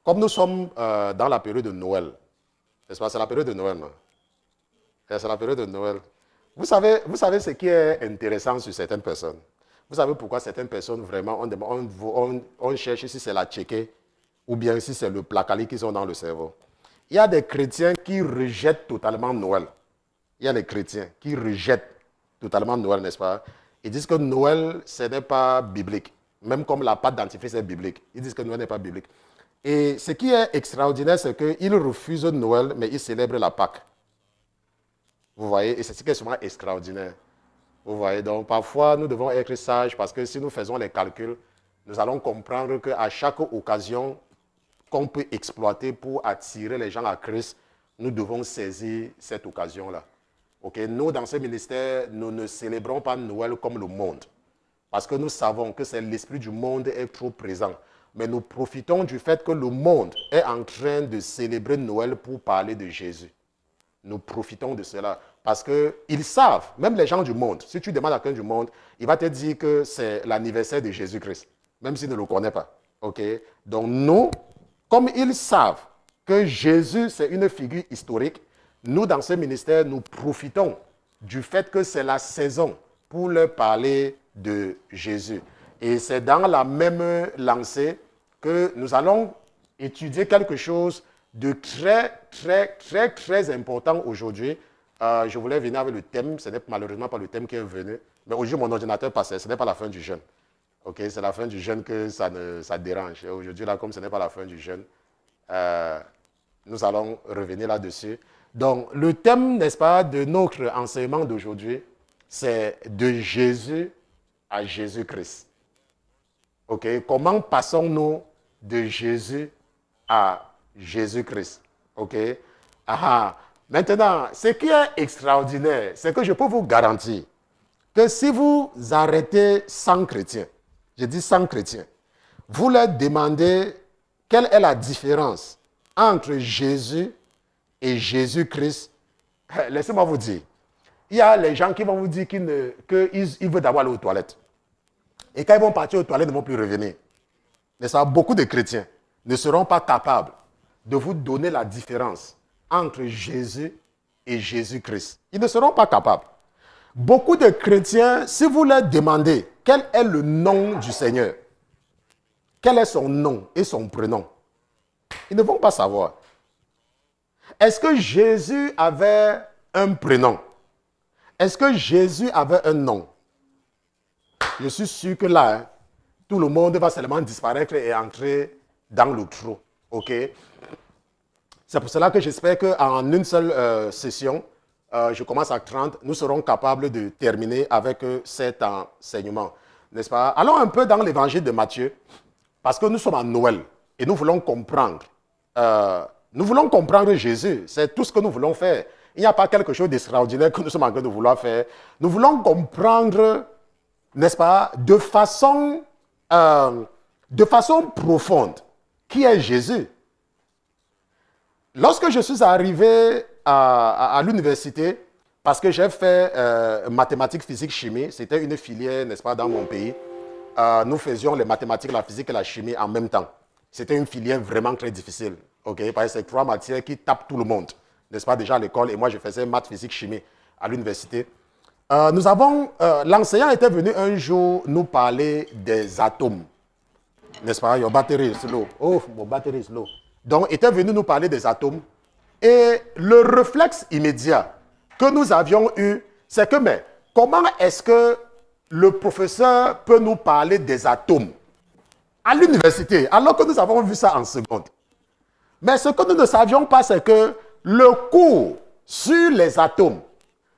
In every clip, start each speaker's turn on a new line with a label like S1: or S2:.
S1: Comme nous sommes dans la période de Noël, n'est-ce pas? C'est la période de Noël, non? C'est la période de Noël. Vous savez ce qui est intéressant sur certaines personnes. Vous savez pourquoi certaines personnes, vraiment, on cherche si c'est la tchéké ou bien si c'est le placali qu'ils ont dans le cerveau. Il y a des chrétiens qui rejettent totalement Noël. Il y a des chrétiens qui rejettent totalement Noël, n'est-ce pas? Ils disent que Noël, ce n'est pas biblique. Même comme la pâte dentifrice est biblique. Ils disent que Noël n'est pas biblique. Et ce qui est extraordinaire, c'est qu'ils refusent Noël, mais ils célèbrent la Pâque. Vous voyez? Et c'est ce qui est souvent extraordinaire. Vous voyez? Donc, parfois, nous devons être sages parce que si nous faisons les calculs, nous allons comprendre qu'à chaque occasion qu'on peut exploiter pour attirer les gens à Christ, nous devons saisir cette occasion-là. Okay? Nous, dans ce ministère, nous ne célébrons pas Noël comme le monde. Parce que nous savons que c'est l'esprit du monde est trop présent. Mais nous profitons du fait que le monde est en train de célébrer Noël pour parler de Jésus. Nous profitons de cela. Parce qu'ils savent, même les gens du monde, si tu demandes à quelqu'un du monde, il va te dire que c'est l'anniversaire de Jésus-Christ, même s'il ne le connaît pas. Okay? Donc nous, comme ils savent que Jésus, c'est une figure historique, nous, dans ce ministère, nous profitons du fait que c'est la saison pour leur parler de Jésus. Et c'est dans la même lancée que nous allons étudier quelque chose de très important aujourd'hui. Je voulais venir avec le thème, ce n'est malheureusement pas le thème qui est venu, mais aujourd'hui mon ordinateur passait, ce n'est pas la fin du jeûne. Okay? C'est la fin du jeûne que ça dérange. Et aujourd'hui, là, comme ce n'est pas la fin du jeûne, nous allons revenir là-dessus. Donc, le thème, n'est-ce pas, de notre enseignement d'aujourd'hui, c'est de Jésus à Jésus-Christ. Okay? Comment passons-nous de Jésus à Jésus-Christ? Okay? Maintenant, ce qui est extraordinaire, c'est que je peux vous garantir que si vous arrêtez 100 chrétiens, je dis 100 chrétiens, vous leur demandez quelle est la différence entre Jésus et Jésus-Christ, laissez-moi vous dire, il y a les gens qui vont vous dire qu'ils veulent d'abord aller aux toilettes. Et quand ils vont partir aux toilettes, ils ne vont plus revenir. Mais ça, beaucoup de chrétiens ne seront pas capables de vous donner la différence entre Jésus et Jésus-Christ. Ils ne seront pas capables. Beaucoup de chrétiens, si vous leur demandez quel est le nom du Seigneur, quel est son nom et son prénom, ils ne vont pas savoir. Est-ce que Jésus avait un prénom? Est-ce que Jésus avait un nom? Je suis sûr que là, tout le monde va seulement disparaître et entrer dans le trou. OK? C'est pour cela que j'espère qu'en une seule session, je commence à 30, nous serons capables de terminer avec cet enseignement. N'est-ce pas? Allons un peu dans l'évangile de Matthieu, parce que nous sommes à Noël et nous voulons comprendre. Nous voulons comprendre Jésus. C'est tout ce que nous voulons faire. Il n'y a pas quelque chose d'extraordinaire que nous sommes en train de vouloir faire. Nous voulons comprendre, n'est-ce pas, de façon profonde, qui est Jésus. Lorsque je suis arrivé à l'université, parce que j'ai fait mathématiques, physique, chimie, c'était une filière, n'est-ce pas, dans mon pays. Nous faisions les mathématiques, la physique et la chimie en même temps. C'était une filière vraiment très difficile. Okay? Parce que c'est 3 matières qui tapent tout le monde, n'est-ce pas, déjà à l'école. Et moi, je faisais maths, physique, chimie à l'université. L'enseignant était venu un jour nous parler des atomes. N'est-ce pas? Your battery is low. Oh, mon battery is low. Donc, il était venu nous parler des atomes. Et le réflexe immédiat que nous avions eu, c'est que, mais comment est-ce que le professeur peut nous parler des atomes à l'université, alors que nous avons vu ça en seconde? Mais ce que nous ne savions pas, c'est que le cours sur les atomes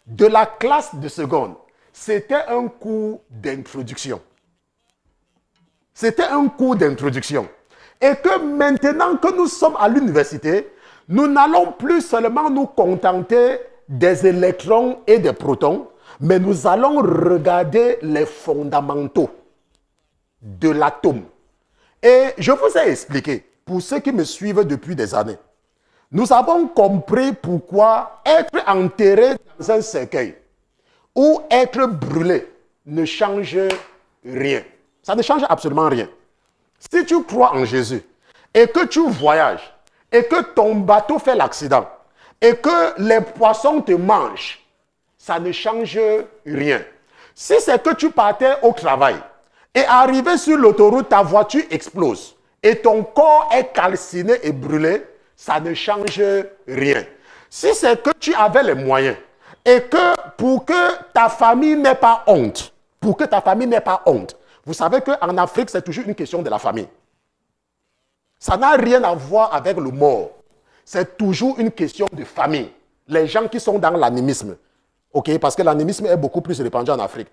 S1: de la classe de seconde, c'était un cours d'introduction. C'était un cours d'introduction. Et que maintenant que nous sommes à l'université, nous n'allons plus seulement nous contenter des électrons et des protons, mais nous allons regarder les fondamentaux de l'atome. Et je vous ai expliqué, pour ceux qui me suivent depuis des années, nous avons compris pourquoi être enterré dans un cercueil ou être brûlé ne change rien. Ça ne change absolument rien. Si tu crois en Jésus et que tu voyages, et que ton bateau fait l'accident, et que les poissons te mangent, ça ne change rien. Si c'est que tu partais au travail, et arrivé sur l'autoroute, ta voiture explose, et ton corps est calciné et brûlé, ça ne change rien. Si c'est que tu avais les moyens, et que pour que ta famille n'ait pas honte, vous savez qu'en Afrique, c'est toujours une question de la famille. Ça n'a rien à voir avec le mort. C'est toujours une question de famille. Les gens qui sont dans l'animisme, ok, parce que l'animisme est beaucoup plus répandu en Afrique.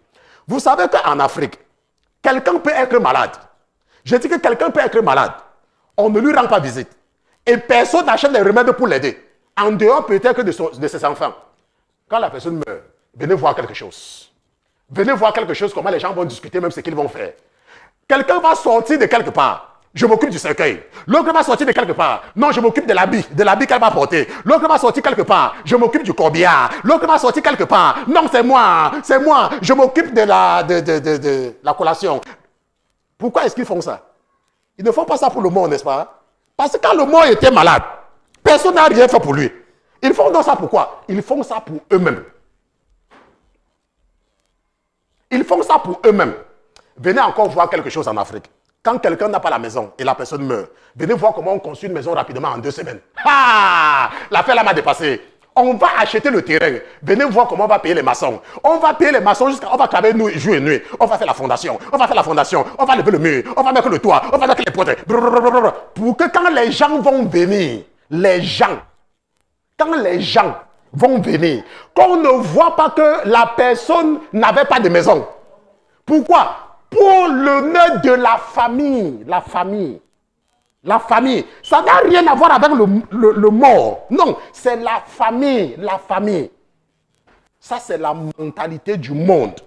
S1: Vous savez qu'en Afrique, quelqu'un peut être malade. Je dis que quelqu'un peut être malade. On ne lui rend pas visite. Et personne n'achète des remèdes pour l'aider. En dehors peut-être de ses enfants. Quand la personne meurt, venez voir quelque chose. Venez voir quelque chose, comment les gens vont discuter, même ce qu'ils vont faire. Quelqu'un va sortir de quelque part. Je m'occupe du cercueil. L'autre va sortir de quelque part. Non, je m'occupe de l'habit qu'elle va porter. L'autre va sortir quelque part. Je m'occupe du corbillard. L'autre va sortir quelque part. Non, c'est moi. Je m'occupe de la collation. Pourquoi est-ce qu'ils font ça? Ils ne font pas ça pour le monde, n'est-ce pas? Parce que quand le monde était malade, personne n'a rien fait pour lui. Ils font donc ça pourquoi? Ils font ça pour eux-mêmes. Ils font ça pour eux-mêmes. Venez encore voir quelque chose en Afrique. Quand quelqu'un n'a pas la maison et la personne meurt, venez voir comment on construit une maison rapidement en 2 semaines. Ah! L'affaire là m'a dépassé. On va acheter le terrain. Venez voir comment on va payer les maçons. On va payer les maçons jusqu'à... On va travailler jour et nuit. On va faire la fondation. On va lever le mur. On va mettre le toit. On va mettre les portes. Pour que quand les gens vont venir, quand les gens vont venir, qu'on ne voit pas que la personne n'avait pas de maison. Pourquoi? Pour l'honneur de la famille. La famille. Ça n'a rien à voir avec le mort. Non, c'est la famille. Ça, c'est la mentalité du monde.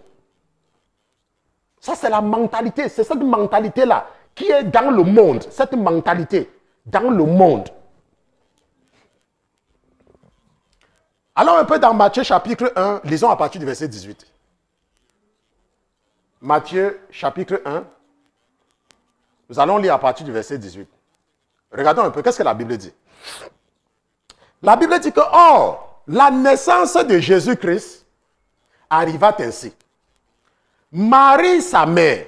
S1: Ça, c'est la mentalité. C'est cette mentalité-là qui est dans le monde. Cette mentalité dans le monde. Allons un peu dans Matthieu chapitre 1, lisons à partir du verset 18. Matthieu chapitre 1, nous allons lire à partir du verset 18. Regardons un peu, qu'est-ce que la Bible dit? La Bible dit que, or, la naissance de Jésus-Christ arriva ainsi. Marie, sa mère,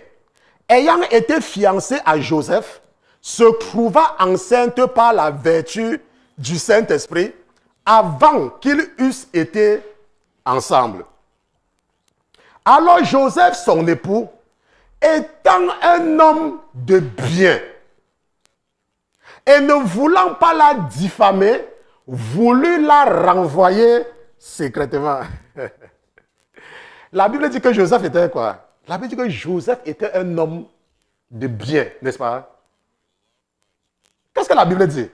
S1: ayant été fiancée à Joseph, se trouva enceinte par la vertu du Saint-Esprit avant qu'ils eussent été ensemble. Alors Joseph, son époux, étant un homme de bien, et ne voulant pas la diffamer, voulut la renvoyer secrètement. La Bible dit que Joseph était quoi? La Bible dit que Joseph était un homme de bien, n'est-ce pas? Qu'est-ce que la Bible dit?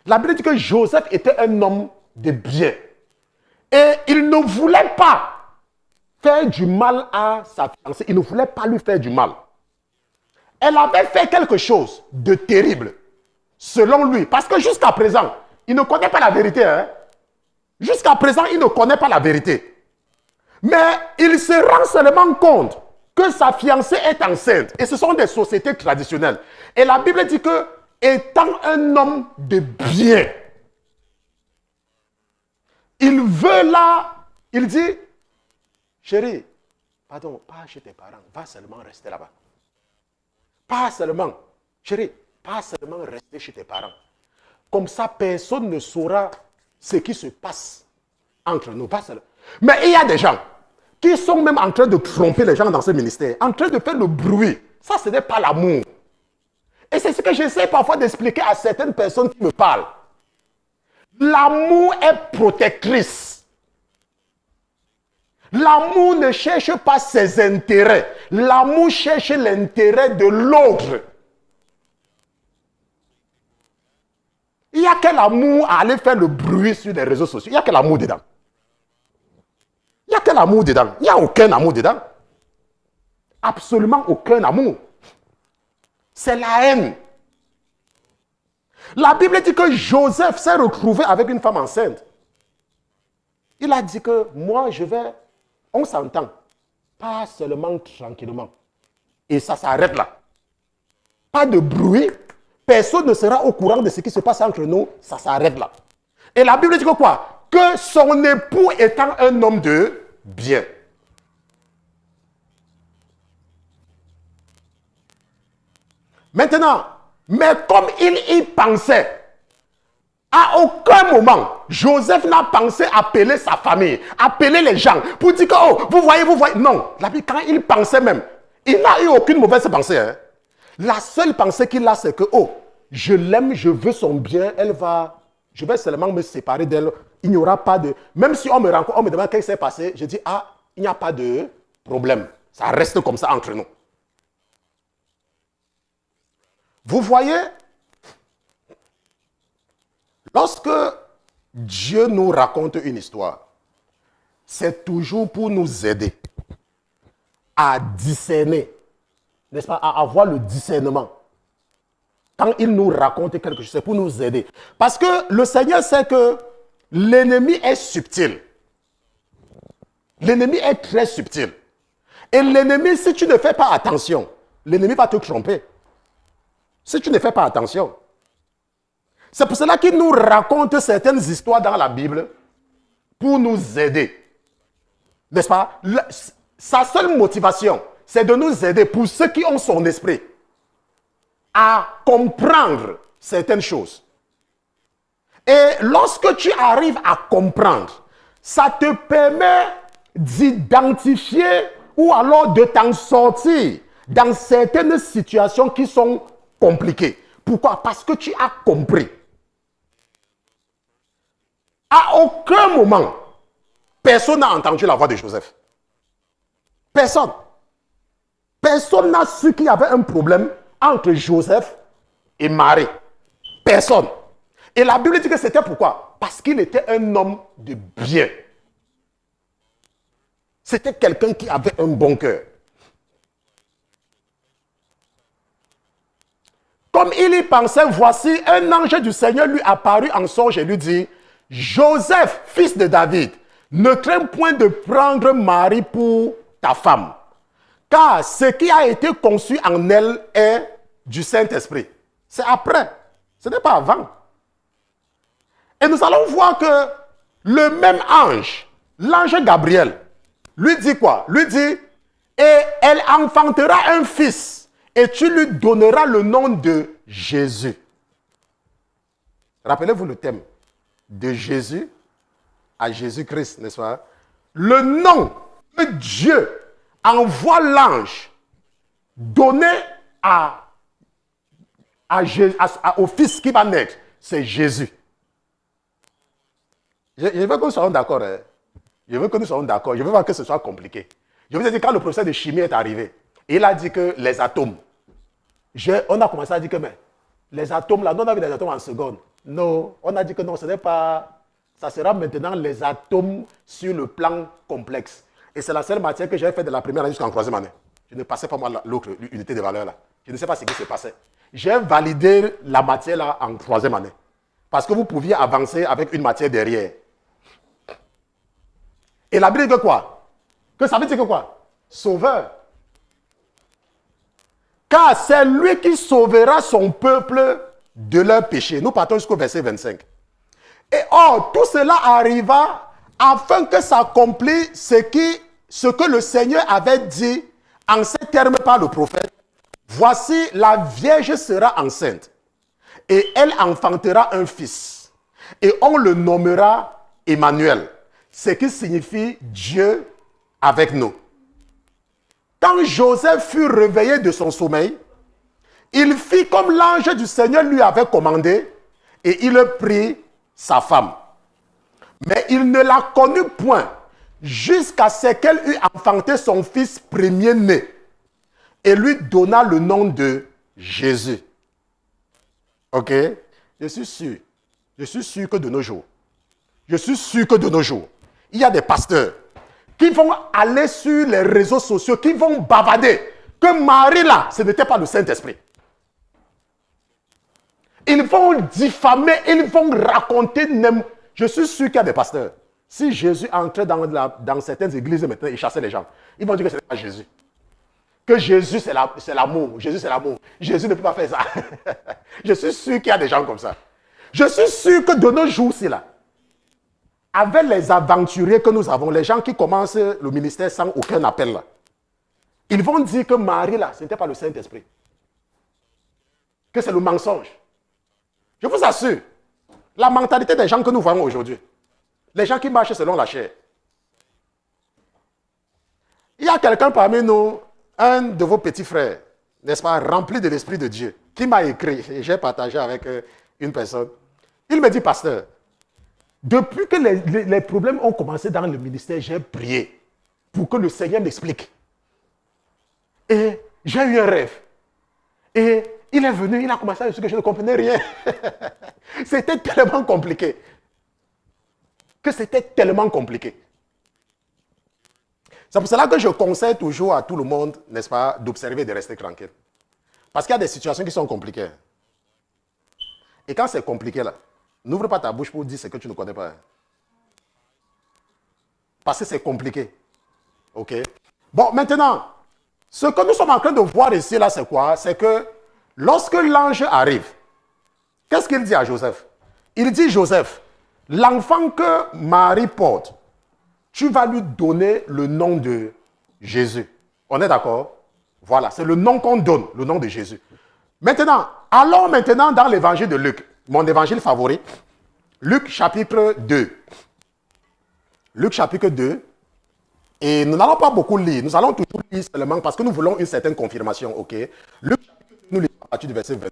S1: La Bible dit que Joseph était un homme de bien. Et il ne voulait pas faire du mal à sa fiancée. Il ne voulait pas lui faire du mal. Elle avait fait quelque chose de terrible, selon lui. Parce que jusqu'à présent, il ne connaît pas la vérité. Hein? Jusqu'à présent, il ne connaît pas la vérité. Mais il se rend seulement compte que sa fiancée est enceinte. Et ce sont des sociétés traditionnelles. Et la Bible dit que, étant un homme de bien, il veut là, il dit, chérie, pardon, pas chez tes parents, va seulement rester là-bas. Pas seulement, chérie, pas seulement rester chez tes parents. Comme ça, personne ne saura ce qui se passe entre nous. Pas seulement. Mais il y a des gens qui sont même en train de tromper les gens dans ce ministère, en train de faire le bruit. Ça, ce n'est pas l'amour. Et c'est ce que j'essaie parfois d'expliquer à certaines personnes qui me parlent. L'amour est protectrice. L'amour ne cherche pas ses intérêts. L'amour cherche l'intérêt de l'autre. Il n'y a que l'amour à aller faire le bruit sur les réseaux sociaux. Il n'y a que l'amour dedans. Il n'y a que l'amour dedans. Il n'y a aucun amour dedans. Absolument aucun amour. C'est la haine. La Bible dit que Joseph s'est retrouvé avec une femme enceinte. Il a dit que moi, on s'entend. Pas seulement tranquillement. Et ça s'arrête là. Pas de bruit. personne ne sera au courant de ce qui se passe entre nous, ça s'arrête là. Et la Bible dit que quoi? Que son époux étant un homme de bien. Maintenant, mais comme il y pensait, à aucun moment, Joseph n'a pensé appeler sa famille, appeler les gens, pour dire que, oh, vous voyez. Non, quand il pensait même, il n'a eu aucune mauvaise pensée. Hein. La seule pensée qu'il a, c'est que, oh, je l'aime, je veux son bien, je vais seulement me séparer d'elle. Il n'y aura pas de... Même si on me rencontre, on me demande qu'est-ce qui s'est passé, je dis, ah, il n'y a pas de problème. Ça reste comme ça entre nous. Vous voyez, lorsque Dieu nous raconte une histoire, c'est toujours pour nous aider à discerner, n'est-ce pas, à avoir le discernement. Quand il nous raconte quelque chose, c'est pour nous aider. Parce que le Seigneur sait que l'ennemi est subtil. L'ennemi est très subtil. Et l'ennemi, si tu ne fais pas attention, l'ennemi va te tromper. Si tu ne fais pas attention. C'est pour cela qu'il nous raconte certaines histoires dans la Bible pour nous aider. N'est-ce pas? Sa seule motivation, c'est de nous aider pour ceux qui ont son esprit à comprendre certaines choses. Et lorsque tu arrives à comprendre, ça te permet d'identifier ou alors de t'en sortir dans certaines situations qui sont compliquées. Pourquoi? Parce que tu as compris. À aucun moment, personne n'a entendu la voix de Joseph. Personne. Personne n'a su qu'il y avait un problème entre Joseph et Marie. Personne. Et la Bible dit que c'était pourquoi? Parce qu'il était un homme de bien. C'était quelqu'un qui avait un bon cœur. Comme il y pensait, voici un ange du Seigneur lui apparut en songe et lui dit, Joseph, fils de David, ne crains point de prendre Marie pour ta femme, car ce qui a été conçu en elle est du Saint-Esprit. C'est après, ce n'est pas avant. Et nous allons voir que le même ange, l'ange Gabriel, lui dit quoi? Lui dit, et elle enfantera un fils, et tu lui donneras le nom de Jésus. Rappelez-vous le thème. De Jésus à Jésus-Christ, n'est-ce pas? Le nom que Dieu envoie l'ange donné au fils qui va naître, c'est Jésus. Je veux que nous soyons d'accord. Hein? Je veux que nous soyons d'accord. Je ne veux pas que ce soit compliqué. Je vous ai dit, quand le professeur de chimie est arrivé, il a dit que les atomes, on a commencé à dire que mais, les atomes, là, nous on a vu les atomes en seconde. Non, on a dit que non, ce n'est pas... Ça sera maintenant les atomes sur le plan complexe. Et c'est la seule matière que j'ai fait de la première année jusqu'en troisième année. Je ne passais pas moi l'autre unité de valeur là. Je ne sais pas ce qui se passait. J'ai validé la matière là en troisième année. Parce que vous pouviez avancer avec une matière derrière. Et la Bible dit que quoi? Que ça veut dire que quoi? Sauveur. Car c'est lui qui sauvera son peuple de leurs péchés. Nous partons jusqu'au verset 25. Et or, tout cela arriva afin que s'accomplisse ce que le Seigneur avait dit en ces termes par le prophète. Voici, la Vierge sera enceinte et elle enfantera un fils. Et on le nommera Emmanuel, ce qui signifie Dieu avec nous. Quand Joseph fut réveillé de son sommeil, il fit comme l'ange du Seigneur lui avait commandé et il prit sa femme. Mais il ne la connut point jusqu'à ce qu'elle eût enfanté son fils premier-né et lui donna le nom de Jésus. Ok? Je suis sûr que de nos jours, il y a des pasteurs qui vont aller sur les réseaux sociaux, qui vont bavader que Marie là, ce n'était pas le Saint-Esprit. Ils vont diffamer, ils vont raconter. Je suis sûr qu'il y a des pasteurs. Si Jésus entrait dans certaines églises maintenant, il chassait les gens. Ils vont dire que ce n'est pas Jésus. que Jésus c'est l'amour. Jésus c'est l'amour. Jésus ne peut pas faire ça. Je suis sûr qu'il y a des gens comme ça. Je suis sûr que de nos jours-ci, là, avec les aventuriers que nous avons, les gens qui commencent le ministère sans aucun appel, là, ils vont dire que Marie, là, ce n'était pas le Saint-Esprit. Que c'est le mensonge. Je vous assure, la mentalité des gens que nous voyons aujourd'hui, les gens qui marchent selon la chair. Il y a quelqu'un parmi nous, un de vos petits frères, n'est-ce pas, rempli de l'Esprit de Dieu, qui m'a écrit, et j'ai partagé avec une personne. Il me dit, pasteur, depuis que les problèmes ont commencé dans le ministère, j'ai prié pour que le Seigneur m'explique. Et j'ai eu un rêve. Et il est venu, il a commencé à dire que je ne comprenais rien. C'était tellement compliqué. Que c'était tellement compliqué. C'est pour cela que je conseille toujours à tout le monde, n'est-ce pas, d'observer et de rester tranquille. Parce qu'il y a des situations qui sont compliquées. Et quand c'est compliqué, là, n'ouvre pas ta bouche pour dire ce que tu ne connais pas. Parce que c'est compliqué. OK? Bon, maintenant, ce que nous sommes en train de voir ici, là, c'est quoi? C'est que lorsque l'ange arrive, qu'est-ce qu'il dit à Joseph? Il dit, Joseph, l'enfant que Marie porte, tu vas lui donner le nom de Jésus. On est d'accord? Voilà, c'est le nom qu'on donne, le nom de Jésus. Maintenant, allons maintenant dans l'évangile de Luc, mon évangile favori. Luc chapitre 2. Luc chapitre 2. Et nous n'allons pas beaucoup lire, nous allons toujours lire seulement parce que nous voulons une certaine confirmation, ok? Luc chapitre 2, nous lisons à partir du verset 20.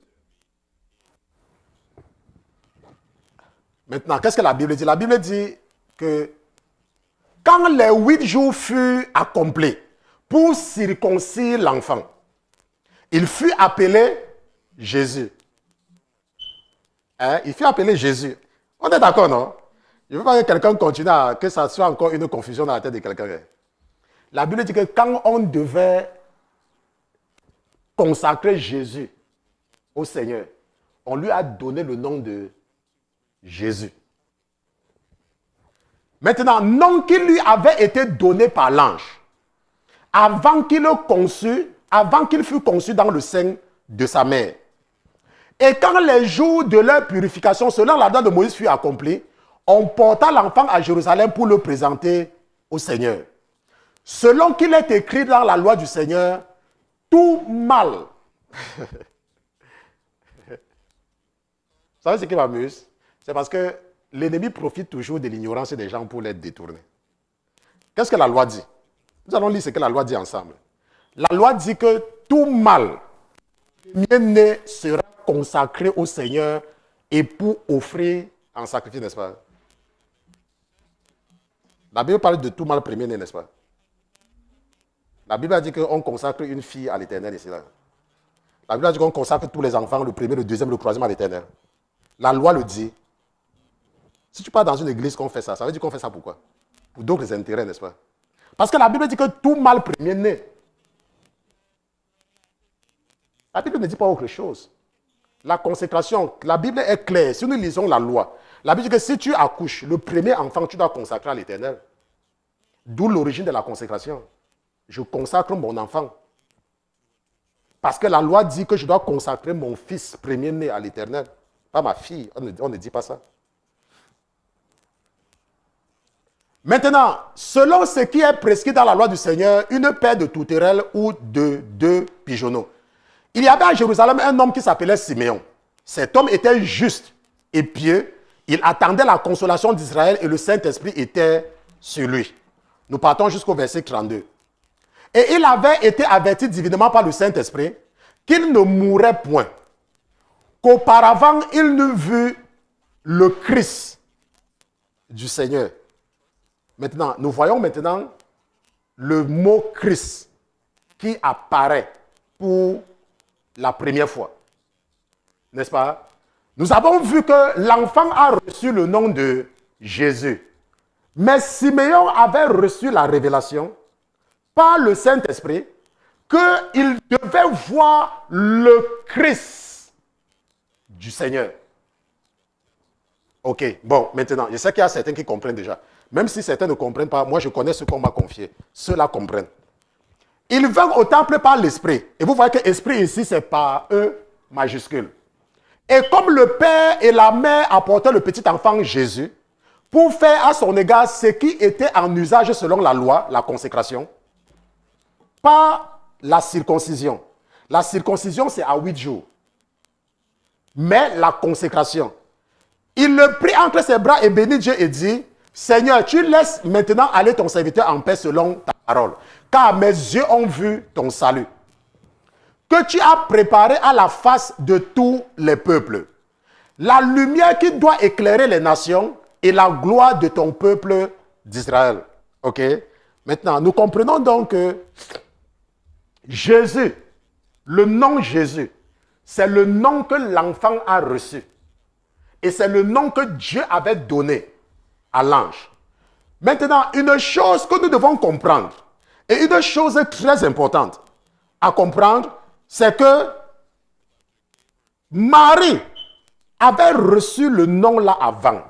S1: Maintenant, qu'est-ce que la Bible dit? La Bible dit que quand les 8 jours furent accomplis pour circoncire l'enfant, il fut appelé Jésus. Hein? Il fut appelé Jésus. On est d'accord, non? Je ne veux pas que quelqu'un continue que ça soit encore une confusion dans la tête de quelqu'un. La Bible dit que quand on devait consacrer Jésus au Seigneur, on lui a donné le nom de Jésus. Maintenant, nom qui lui avait été donné par l'ange, avant qu'il fût conçu dans le sein de sa mère. Et quand les jours de leur purification, selon la loi de Moïse, fut accompli, on porta l'enfant à Jérusalem pour le présenter au Seigneur. Selon qu'il est écrit dans la loi du Seigneur, tout mal. Vous savez ce qui m'amuse? C'est parce que l'ennemi profite toujours de l'ignorance des gens pour les détourner. Qu'est-ce que la loi dit? Nous allons lire ce que la loi dit ensemble. La loi dit que tout mâle premier-né sera consacré au Seigneur et pour offrir en sacrifice, n'est-ce pas? La Bible parle de tout mâle premier-né, n'est-ce pas? La Bible a dit qu'on consacre une fille à l'Éternel ici. Là. La Bible a dit qu'on consacre tous les enfants, le premier, le deuxième, le troisième à l'Éternel. La loi le dit. Si tu pars dans une église qu'on fait ça, ça veut dire qu'on fait ça pourquoi? Pour d'autres intérêts, n'est-ce pas? Parce que la Bible dit que tout mâle premier-né. La Bible ne dit pas autre chose. La consécration, la Bible est claire. Si nous lisons la loi, la Bible dit que si tu accouches, le premier enfant, tu dois consacrer à l'Éternel. D'où l'origine de la consécration. Je consacre mon enfant. Parce que la loi dit que je dois consacrer mon fils premier-né à l'Éternel. Pas ma fille. On ne dit pas ça. Maintenant, selon ce qui est prescrit dans la loi du Seigneur, une paire de tourterelles ou de 2 pigeonneaux. Il y avait à Jérusalem un homme qui s'appelait Siméon. Cet homme était juste et pieux. Il attendait la consolation d'Israël et le Saint-Esprit était sur lui. Nous partons jusqu'au verset 32. Et il avait été averti divinement par le Saint-Esprit qu'il ne mourrait point, qu'auparavant il n'eût vu le Christ du Seigneur. Maintenant, nous voyons maintenant le mot Christ qui apparaît pour la première fois. N'est-ce pas? Nous avons vu que l'enfant a reçu le nom de Jésus. Mais Siméon avait reçu la révélation par le Saint-Esprit qu'il devait voir le Christ du Seigneur. Ok, bon, maintenant, je sais qu'il y a certains qui comprennent déjà. Même si certains ne comprennent pas, moi je connais ce qu'on m'a confié. Ceux-là comprennent. Ils vinrent au temple par l'esprit. Et vous voyez que esprit ici, c'est par E majuscule. Et comme le père et la mère apportaient le petit enfant Jésus pour faire à son égard ce qui était en usage selon la loi, la consécration, pas la circoncision. La circoncision, c'est à 8 jours. Mais la consécration. Il le prit entre ses bras et bénit Dieu et dit, Seigneur, tu laisses maintenant aller ton serviteur en paix selon ta parole, car mes yeux ont vu ton salut, que tu as préparé à la face de tous les peuples, la lumière qui doit éclairer les nations et la gloire de ton peuple d'Israël. Ok? Maintenant, nous comprenons donc que Jésus, le nom Jésus, c'est le nom que l'enfant a reçu. Et c'est le nom que Dieu avait donné à l'ange. Maintenant, une chose que nous devons comprendre, et une chose très importante à comprendre, c'est que Marie avait reçu le nom là avant.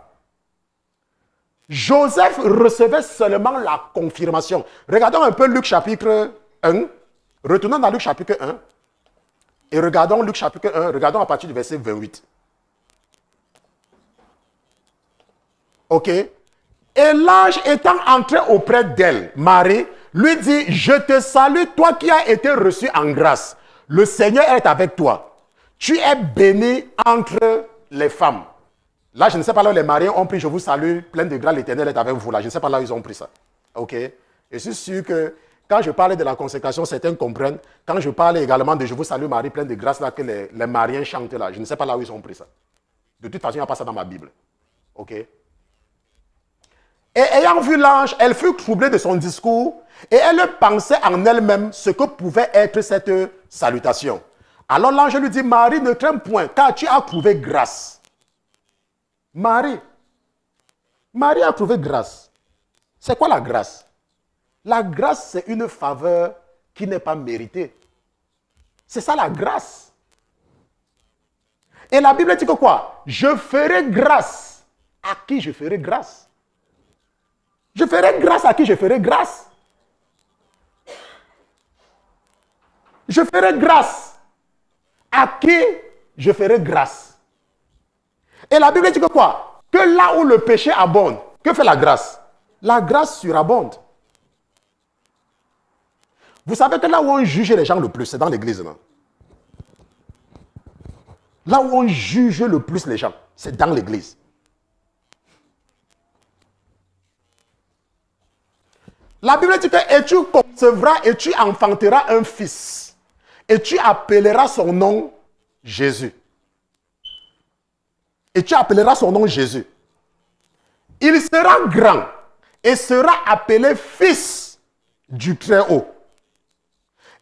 S1: Joseph recevait seulement la confirmation. Regardons un peu Luc chapitre 1. Retournons dans Luc chapitre 1. Et regardons Luc chapitre 1. Regardons à partir du verset 28. Ok? Et l'ange étant entré auprès d'elle, Marie, lui dit, je te salue, toi qui as été reçu en grâce. Le Seigneur est avec toi. Tu es bénie entre les femmes. Là, je ne sais pas là où les mariés ont pris, je vous salue, plein de grâce, l'Éternel est avec vous. Là, je ne sais pas là où ils ont pris ça. Ok? Et je suis sûr que quand je parlais de la consécration, certains comprennent. Quand je parle également de je vous salue, Marie, plein de grâce, là, que les mariés chantent là, je ne sais pas là où ils ont pris ça. De toute façon, il n'y a pas ça dans ma Bible. Ok? Et ayant vu l'ange, elle fut troublée de son discours et elle pensait en elle-même ce que pouvait être cette salutation. Alors l'ange lui dit, Marie, ne crains point, car tu as trouvé grâce. Marie a trouvé grâce. C'est quoi la grâce? La grâce, c'est une faveur qui n'est pas méritée. C'est ça la grâce. Et la Bible dit que quoi? Je ferai grâce. À qui je ferai grâce? Je ferai grâce à qui je ferai grâce. Je ferai grâce à qui je ferai grâce. Et la Bible dit que quoi? Que là où le péché abonde, que fait la grâce? La grâce surabonde. Vous savez que là où on juge les gens le plus, c'est dans l'église, non? Là où on juge le plus les gens, c'est dans l'église. La Bible dit que et tu concevras et tu enfanteras un fils. Et tu appelleras son nom Jésus. Et tu appelleras son nom Jésus. Il sera grand et sera appelé fils du Très-Haut.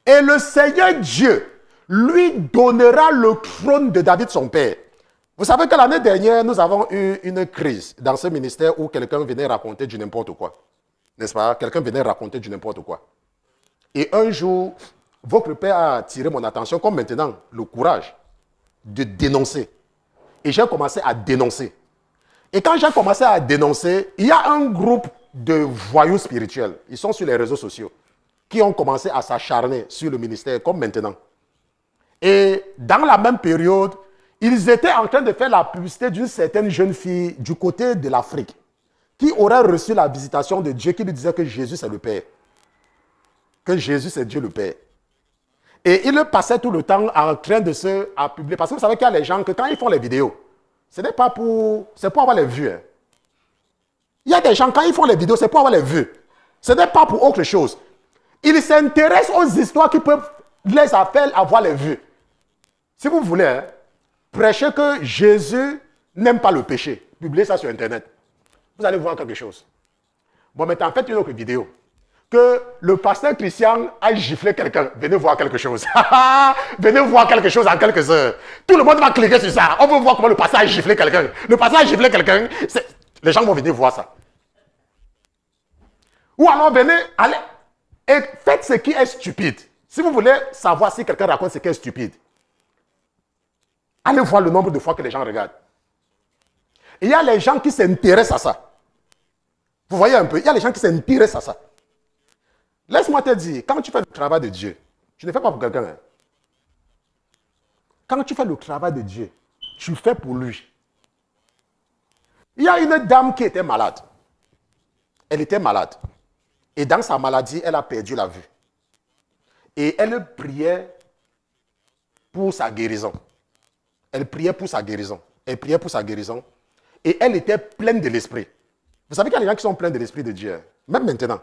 S1: Et le Seigneur Dieu lui donnera le trône de David son père. Vous savez que l'année dernière, nous avons eu une crise dans ce ministère où quelqu'un venait raconter du n'importe quoi. N'est-ce pas? Quelqu'un venait raconter du n'importe quoi. Et un jour, votre père a attiré mon attention, comme maintenant, le courage de dénoncer. Et j'ai commencé à dénoncer. Et quand j'ai commencé à dénoncer, il y a un groupe de voyous spirituels, ils sont sur les réseaux sociaux, qui ont commencé à s'acharner sur le ministère, comme maintenant. Et dans la même période, ils étaient en train de faire la publicité d'une certaine jeune fille du côté de l'Afrique, qui aurait reçu la visitation de Dieu, qui lui disait que Jésus c'est le Père. Que Jésus c'est Dieu le Père. Et il passait tout le temps en train de se publier. Parce que vous savez qu'il y a les gens que quand ils font les vidéos, ce n'est pas pour... c'est pour avoir les vues. Hein. Il y a des gens, quand ils font les vidéos, c'est pour avoir les vues. Ce n'est pas pour autre chose. Ils s'intéressent aux histoires qui peuvent les faire avoir les vues. Si vous voulez, hein, prêchez que Jésus n'aime pas le péché. Publiez ça sur Internet. Vous allez voir quelque chose. Bon, maintenant, faites une autre vidéo. Que le pasteur Christian a giflé quelqu'un. Venez voir quelque chose. Venez voir quelque chose en quelques heures. Tout le monde va cliquer sur ça. On veut voir comment le pasteur a giflé quelqu'un. Le pasteur a giflé quelqu'un. Les gens vont venir voir ça. Ou alors venez, allez, et faites ce qui est stupide. Si vous voulez savoir si quelqu'un raconte ce qui est stupide, allez voir le nombre de fois que les gens regardent. Il y a les gens qui s'intéressent à ça. Vous voyez un peu, il y a les gens qui s'intéressent à ça. Laisse-moi te dire, quand tu fais le travail de Dieu, tu ne fais pas pour quelqu'un. Hein. Quand tu fais le travail de Dieu, tu fais pour lui. Il y a une dame qui était malade. Elle était malade. Et dans sa maladie, elle a perdu la vue. Et elle priait pour sa guérison. Elle priait pour sa guérison. Elle priait pour sa guérison. Et elle était pleine de l'esprit. Vous savez qu'il y a des gens qui sont pleins de l'esprit de Dieu, hein, même maintenant.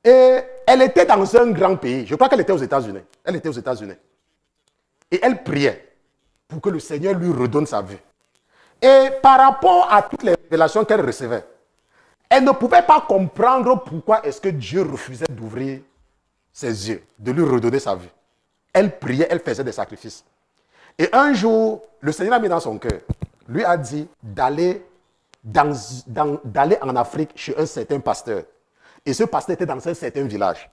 S1: Et elle était dans un grand pays. Je crois qu'elle était aux États-Unis. Elle était aux États-Unis. Et elle priait pour que le Seigneur lui redonne sa vue. Et par rapport à toutes les révélations qu'elle recevait, elle ne pouvait pas comprendre pourquoi est-ce que Dieu refusait d'ouvrir ses yeux, de lui redonner sa vue. Elle priait, elle faisait des sacrifices. Et un jour, le Seigneur a mis dans son cœur, lui a dit d'aller en Afrique chez un certain pasteur. Et ce pasteur était dans un certain village.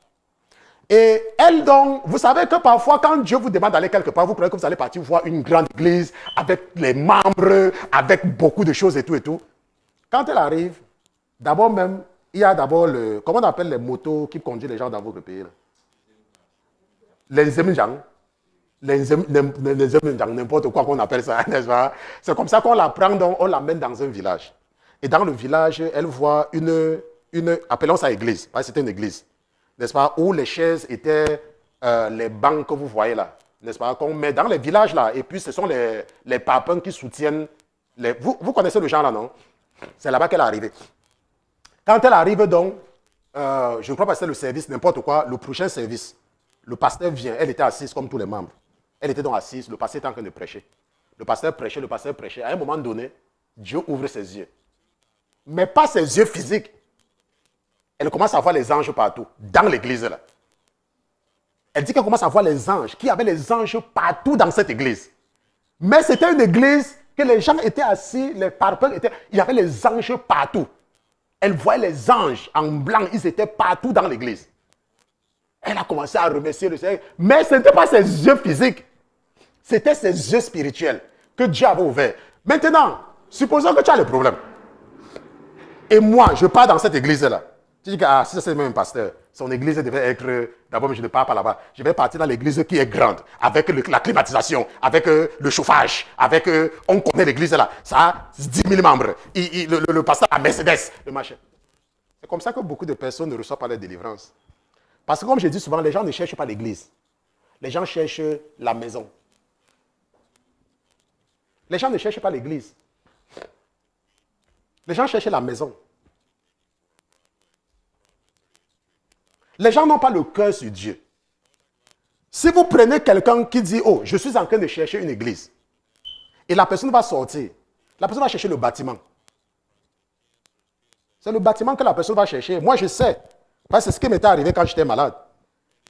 S1: Et elle donc, vous savez que parfois quand Dieu vous demande d'aller quelque part, vous croyez que vous allez partir voir une grande église avec les membres, avec beaucoup de choses et tout et tout. Quand elle arrive, d'abord même, il y a d'abord le, comment on appelle les motos qui conduisent les gens dans votre pays là? Les Zemjang. Les Zemjang, n'importe quoi qu'on appelle ça, n'est-ce pas? C'est comme ça qu'on la prend, donc on l'amène dans un village. Et dans le village, elle voit une appelons ça église, parce que c'était une église, n'est-ce pas, où les chaises étaient les bancs que vous voyez là, n'est-ce pas, qu'on met dans les villages là, et puis ce sont les papins qui soutiennent, vous connaissez le genre là, non? C'est là-bas qu'elle est arrivée. Quand elle arrive donc, je ne crois pas que c'est le service, n'importe quoi, le prochain service, le pasteur vient, elle était assise comme tous les membres. Elle était donc assise, le pasteur était en train de prêcher. Le pasteur prêchait. À un moment donné, Dieu ouvre ses yeux. Mais pas ses yeux physiques. Elle commence à voir les anges partout, dans l'église là. Elle dit qu'elle commence à voir les anges, qu'il y avait les anges partout dans cette église. Mais c'était une église que les gens étaient assis, les parpaings étaient, il y avait les anges partout. Elle voyait les anges en blanc, ils étaient partout dans l'église. Elle a commencé à remercier le Seigneur. Mais ce n'était pas ses yeux physiques. C'était ses yeux spirituels que Dieu avait ouverts. Maintenant, supposons que tu as le problème. Et moi, je pars dans cette église-là. Tu dis que si c'est même un pasteur, son église devait être... D'abord, je ne pars pas là-bas. Je vais partir dans l'église qui est grande, avec la climatisation, avec le chauffage, avec... on connaît l'église-là. Ça a 10 000 membres. Le pasteur a Mercedes, le machin. C'est comme ça que beaucoup de personnes ne reçoivent pas la délivrance. Parce que comme je dis souvent, les gens ne cherchent pas l'église. Les gens cherchent la maison. Les gens ne cherchent pas l'église. Les gens cherchent la maison. Les gens n'ont pas le cœur sur Dieu. Si vous prenez quelqu'un qui dit, oh, je suis en train de chercher une église, et la personne va sortir, la personne va chercher le bâtiment. C'est le bâtiment que la personne va chercher. Moi, je sais. Parce que c'est ce qui m'était arrivé quand j'étais malade.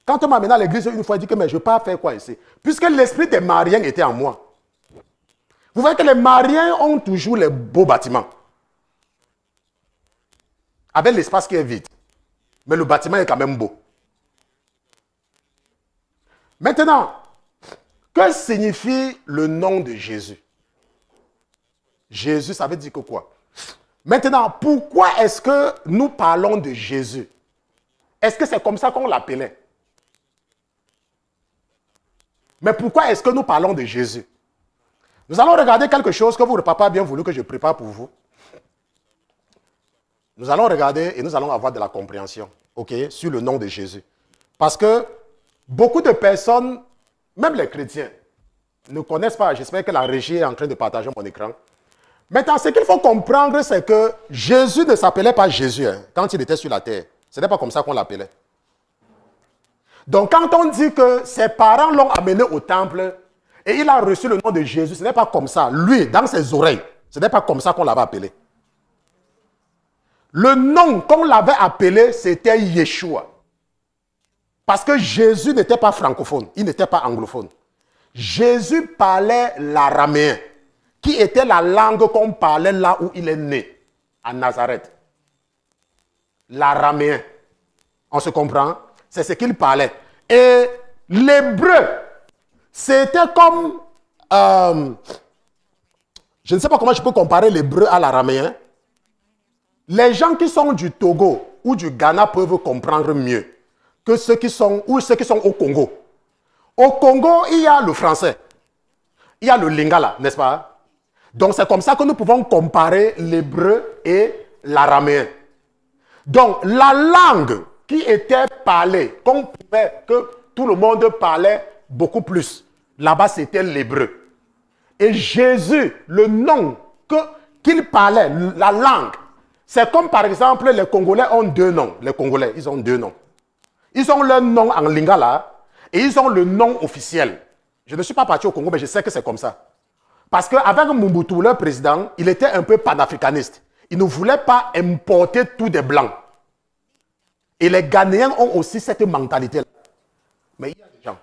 S1: Quand on m'a amené à l'église une fois, il dit que mais je ne vais pas faire quoi ici. Puisque l'esprit des Mariens était en moi. Vous voyez que les Mariens ont toujours les beaux bâtiments. Avec l'espace qui est vide. Mais le bâtiment est quand même beau. Maintenant, que signifie le nom de Jésus? Jésus, ça veut dire que quoi? Maintenant, pourquoi est-ce que nous parlons de Jésus? Est-ce que c'est comme ça qu'on l'appelait? Mais pourquoi est-ce que nous parlons de Jésus? Nous allons regarder quelque chose que votre papa a bien voulu que je prépare pour vous. Nous allons regarder et nous allons avoir de la compréhension, ok, sur le nom de Jésus. Parce que beaucoup de personnes, même les chrétiens, ne connaissent pas. J'espère que la régie est en train de partager mon écran. Maintenant, ce qu'il faut comprendre, c'est que Jésus ne s'appelait pas Jésus quand il était sur la terre. Ce n'est pas comme ça qu'on l'appelait. Donc, quand on dit que ses parents l'ont amené au temple et il a reçu le nom de Jésus, ce n'est pas comme ça. Lui, dans ses oreilles, ce n'est pas comme ça qu'on l'avait appelé. Le nom qu'on l'avait appelé, c'était Yeshua. Parce que Jésus n'était pas francophone, il n'était pas anglophone. Jésus parlait l'araméen, qui était la langue qu'on parlait là où il est né, à Nazareth. L'araméen. On se comprend? C'est ce qu'il parlait. Et l'hébreu, c'était comme... je ne sais pas comment je peux comparer l'hébreu à l'araméen. Les gens qui sont du Togo ou du Ghana peuvent comprendre mieux. que ceux qui sont au Congo. Au Congo, il y a le français. Il y a le lingala, n'est-ce pas? Donc, c'est comme ça que nous pouvons comparer l'hébreu et l'araméen. Donc, la langue qui était parlée, que tout le monde parlait beaucoup plus, là-bas, c'était l'hébreu. Et Jésus, le nom qu'il parlait, la langue, c'est comme par exemple, les Congolais ont deux noms. Les Congolais, ils ont deux noms. Ils ont leur nom en lingala et ils ont le nom officiel. Je ne suis pas parti au Congo, mais je sais que c'est comme ça. Parce qu'avec Mobutu, leur président, il était un peu panafricaniste. Il ne voulait pas importer tout des Blancs. Et les Ghanéens ont aussi cette mentalité-là. Mais il y a des gens,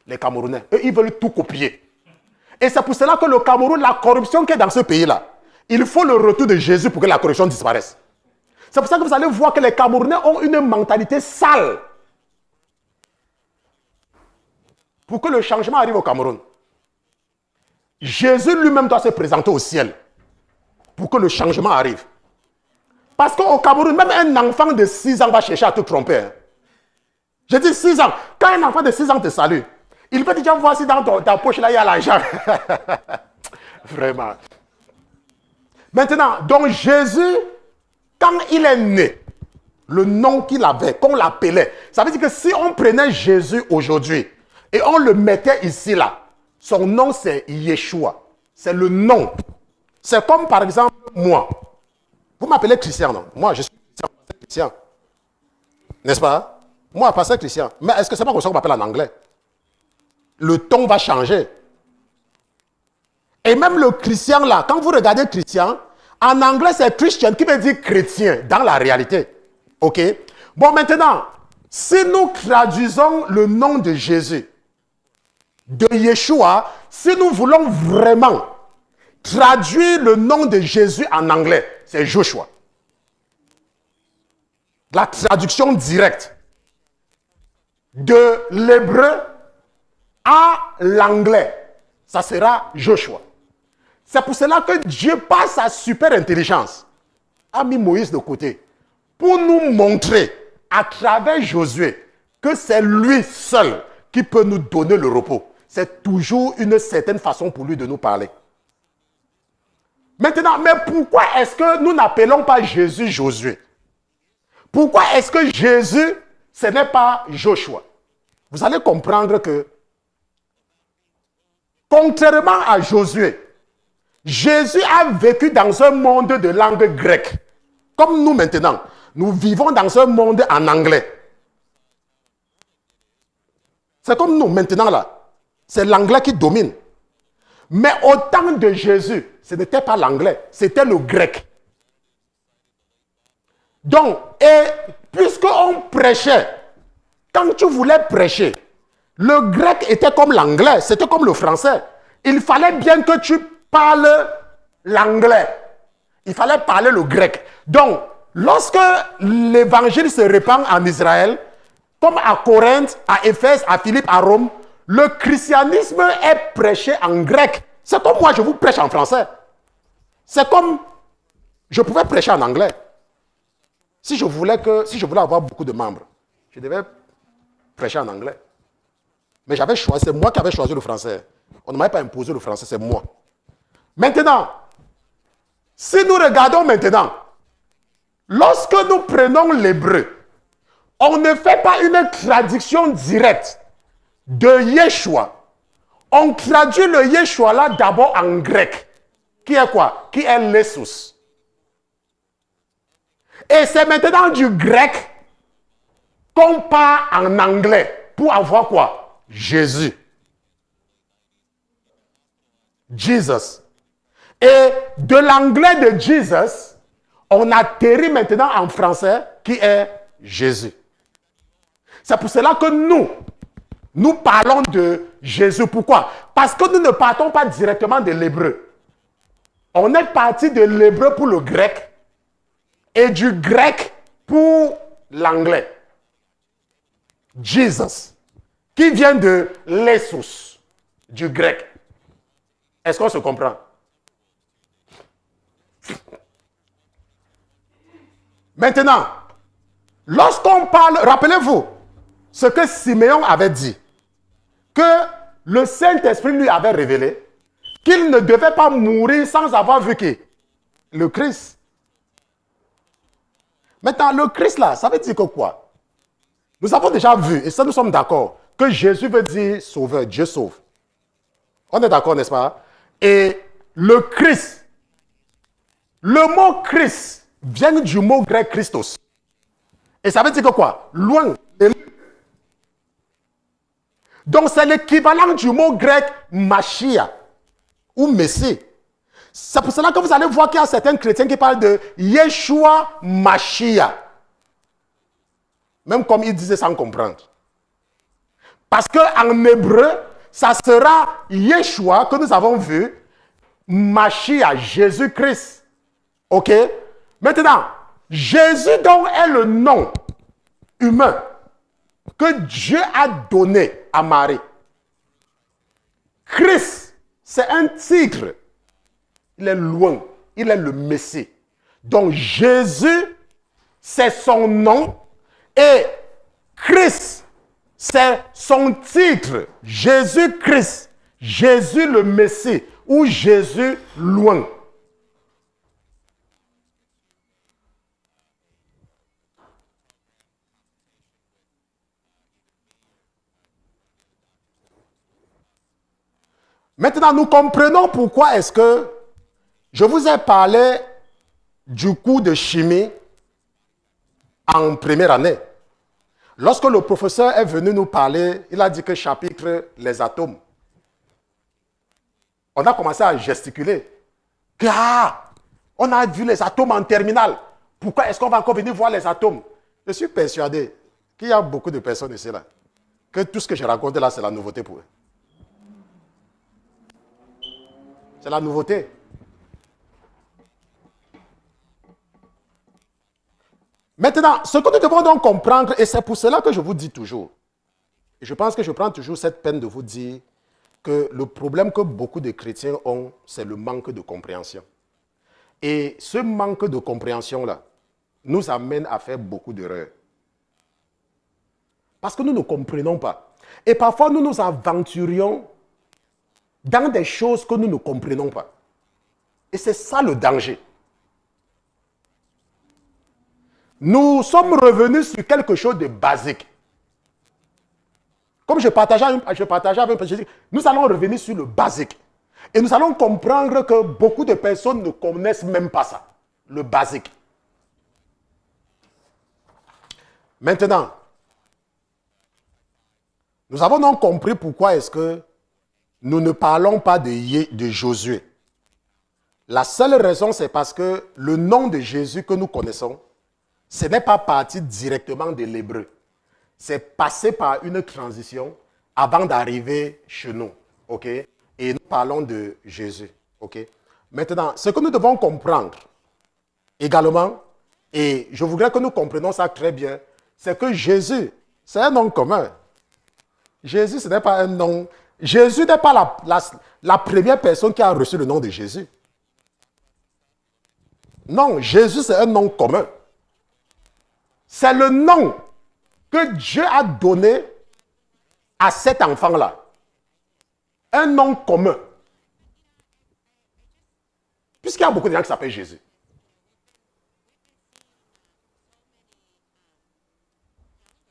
S1: les Camerounais, eux, ils veulent tout copier. Et c'est pour cela que le Cameroun, la corruption qui est dans ce pays-là, il faut le retour de Jésus pour que la corruption disparaisse. C'est pour ça que vous allez voir que les Camerounais ont une mentalité sale. Pour que le changement arrive au Cameroun, Jésus lui-même doit se présenter au ciel pour que le changement arrive. Parce qu'au Cameroun, même un enfant de 6 ans va chercher à te tromper. Hein. Je dis 6 ans. Quand un enfant de 6 ans te salue, il peut déjà voir si dans ta poche, là, il y a l'argent. Vraiment. Maintenant, donc Jésus, quand il est né, le nom qu'il avait, qu'on l'appelait, ça veut dire que si on prenait Jésus aujourd'hui et on le mettait ici, là, son nom c'est Yeshua. C'est le nom. C'est comme par exemple moi. Vous m'appelez Christian, non? Moi, je suis Christian. N'est-ce pas? Moi, pasteur Christian. Mais est-ce que c'est pas comme ça qu'on m'appelle en anglais? Le ton va changer. Et même le Christian là, quand vous regardez Christian, en anglais c'est Christian qui veut dire chrétien dans la réalité. Ok? Bon, maintenant, si nous traduisons le nom de Jésus, de Yeshua, si nous voulons vraiment traduire le nom de Jésus en anglais, c'est Joshua. La traduction directe de l'hébreu à l'anglais, ça sera Joshua. C'est pour cela que Dieu, par sa super intelligence, a mis Moïse de côté pour nous montrer à travers Josué que c'est lui seul qui peut nous donner le repos. C'est toujours une certaine façon pour lui de nous parler. Maintenant, mais pourquoi est-ce que nous n'appelons pas Jésus Josué? Pourquoi est-ce que Jésus, ce n'est pas Joshua? Vous allez comprendre que, contrairement à Josué, Jésus a vécu dans un monde de langue grecque. Comme nous maintenant, nous vivons dans un monde en anglais. C'est comme nous maintenant là. C'est l'anglais qui domine. Mais au temps de Jésus, ce n'était pas l'anglais, c'était le grec. Donc, et puisqu'on prêchait, quand tu voulais prêcher, le grec était comme l'anglais, c'était comme le français. Il fallait bien que tu parles l'anglais. Il fallait parler le grec. Donc, lorsque l'évangile se répand en Israël, comme à Corinthe, à Éphèse, à Philippe, à Rome, le christianisme est prêché en grec. C'est comme moi, je vous prêche en français. C'est comme je pouvais prêcher en anglais. Si je voulais avoir beaucoup de membres, je devais prêcher en anglais. Mais j'avais choisi, c'est moi qui avais choisi le français. On ne m'avait pas imposé le français, c'est moi. Maintenant, si nous regardons maintenant, lorsque nous prenons l'hébreu, on ne fait pas une traduction directe de Yeshua. On traduit le Yeshua là d'abord en grec. Qui est quoi? Qui est l'Essus. Et c'est maintenant du grec qu'on part en anglais pour avoir quoi? Jésus. Jesus. Et de l'anglais de Jesus, on atterrit maintenant en français qui est Jésus. C'est pour cela que nous parlons de Jésus. Pourquoi? Parce que nous ne partons pas directement de l'hébreu. On est parti de l'hébreu pour le grec et du grec pour l'anglais. Jesus, qui vient de l'Essus, du grec. Est-ce qu'on se comprend? Maintenant, lorsqu'on parle, rappelez-vous, ce que Siméon avait dit, que le Saint-Esprit lui avait révélé, qu'il ne devait pas mourir sans avoir vu qui? Le Christ. Maintenant, le Christ là, ça veut dire que quoi? Nous avons déjà vu, et ça nous sommes d'accord, que Jésus veut dire sauveur, Dieu sauve. On est d'accord, n'est-ce pas? Et le Christ, le mot Christ vient du mot grec Christos. Et ça veut dire que quoi? Loin. Donc c'est l'équivalent du mot grec Machia ou Messie. C'est pour cela que vous allez voir qu'il y a certains chrétiens qui parlent de Yeshua Machia. Même comme ils disaient sans comprendre. Parce qu'en hébreu, ça sera Yeshua que nous avons vu, Machia, Jésus-Christ. Ok? Maintenant, Jésus donc est le nom humain que Dieu a donné à Marie. Christ, c'est un titre. Il est loin. Il est le Messie. Donc Jésus, c'est son nom. Et Christ, c'est son titre. Jésus-Christ. Jésus le Messie. Ou Jésus loin. Maintenant, nous comprenons pourquoi est-ce que je vous ai parlé du cours de chimie en première année. Lorsque le professeur est venu nous parler, il a dit que chapitre les atomes. On a commencé à gesticuler. On a vu les atomes en terminale. Pourquoi est-ce qu'on va encore venir voir les atomes? Je suis persuadé qu'il y a beaucoup de personnes ici là, que tout ce que je raconte là, c'est la nouveauté pour eux. C'est la nouveauté. Maintenant, ce que nous devons donc comprendre, et c'est pour cela que je vous dis toujours, et je pense que je prends toujours cette peine de vous dire que le problème que beaucoup de chrétiens ont, c'est le manque de compréhension. Et ce manque de compréhension-là nous amène à faire beaucoup d'erreurs. Parce que nous ne comprenons pas. Et parfois, nous nous aventurions dans des choses que nous ne comprenons pas. Et c'est ça le danger. Nous sommes revenus sur quelque chose de basique. Comme je partageais avec un nous allons revenir sur le basique. Et nous allons comprendre que beaucoup de personnes ne connaissent même pas ça. Le basique. Maintenant, nous avons donc compris pourquoi est-ce que nous ne parlons pas de Josué. La seule raison, c'est parce que le nom de Jésus que nous connaissons, ce n'est pas parti directement de l'hébreu. C'est passé par une transition avant d'arriver chez nous. Ok? Et nous parlons de Jésus. Ok? Maintenant, ce que nous devons comprendre également, et je voudrais que nous comprenions ça très bien, c'est que Jésus, c'est un nom commun. Jésus, ce n'est pas un nom. Jésus n'est pas la première personne qui a reçu le nom de Jésus. Non, Jésus, c'est un nom commun. C'est le nom que Dieu a donné à cet enfant-là. Un nom commun. Puisqu'il y a beaucoup de gens qui s'appellent Jésus.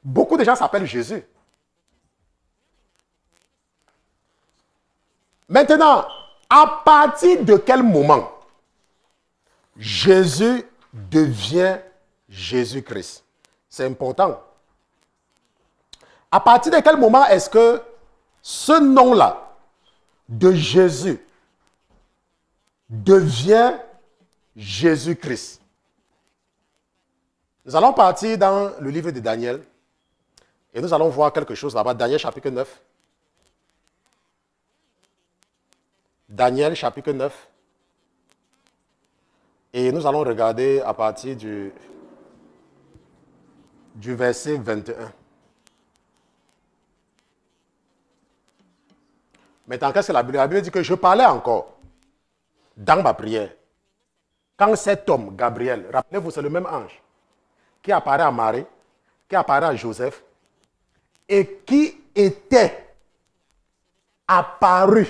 S1: Beaucoup de gens s'appellent Jésus. Maintenant, à partir de quel moment Jésus devient Jésus-Christ? C'est important. À partir de quel moment est-ce que ce nom-là de Jésus devient Jésus-Christ? Nous allons partir dans le livre de Daniel et nous allons voir quelque chose là-bas. Daniel chapitre 9. Daniel chapitre 9. Et nous allons regarder à partir du verset 21. Maintenant, qu'est-ce que la Bible dit? Que je parlais encore dans ma prière. Quand cet homme, Gabriel, rappelez-vous, c'est le même ange qui apparaît à Marie, qui apparaît à Joseph, et qui était apparu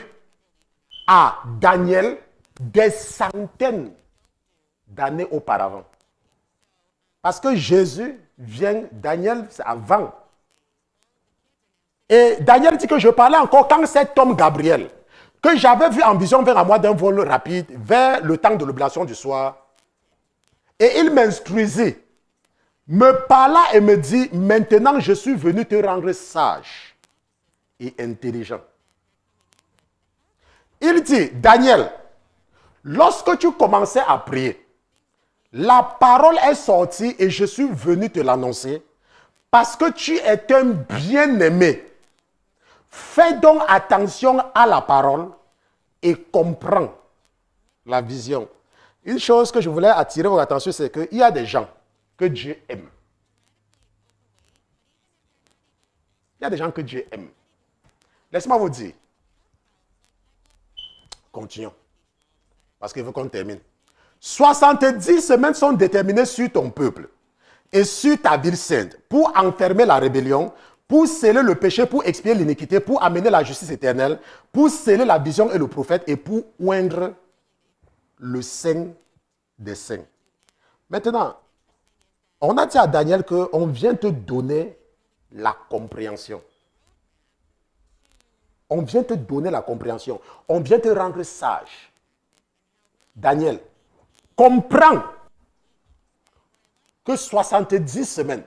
S1: à Daniel des centaines d'années auparavant. Parce que Jésus vient, Daniel, c'est avant. Et Daniel dit que je parlais encore quand cet homme Gabriel, que j'avais vu en vision vers moi d'un vol rapide, vers le temps de l'oblation du soir, et il m'instruisit, me parla et me dit, maintenant je suis venu te rendre sage et intelligent. Il dit, Daniel, lorsque tu commençais à prier, la parole est sortie et je suis venu te l'annoncer parce que tu es un bien-aimé. Fais donc attention à la parole et comprends la vision. Une chose que je voulais attirer votre attention, c'est qu'il y a des gens que Dieu aime. Il y a des gens que Dieu aime. Laissez-moi vous dire. Continuons. Parce qu'il veut qu'on termine. 70 semaines sont déterminées sur ton peuple et sur ta ville sainte pour enfermer la rébellion, pour sceller le péché, pour expier l'iniquité, pour amener la justice éternelle, pour sceller la vision et le prophète et pour oindre le Saint des saints. Maintenant, on a dit à Daniel qu'on vient te donner la compréhension. On vient te donner la compréhension. On vient te rendre sage. Daniel, comprends que 70 semaines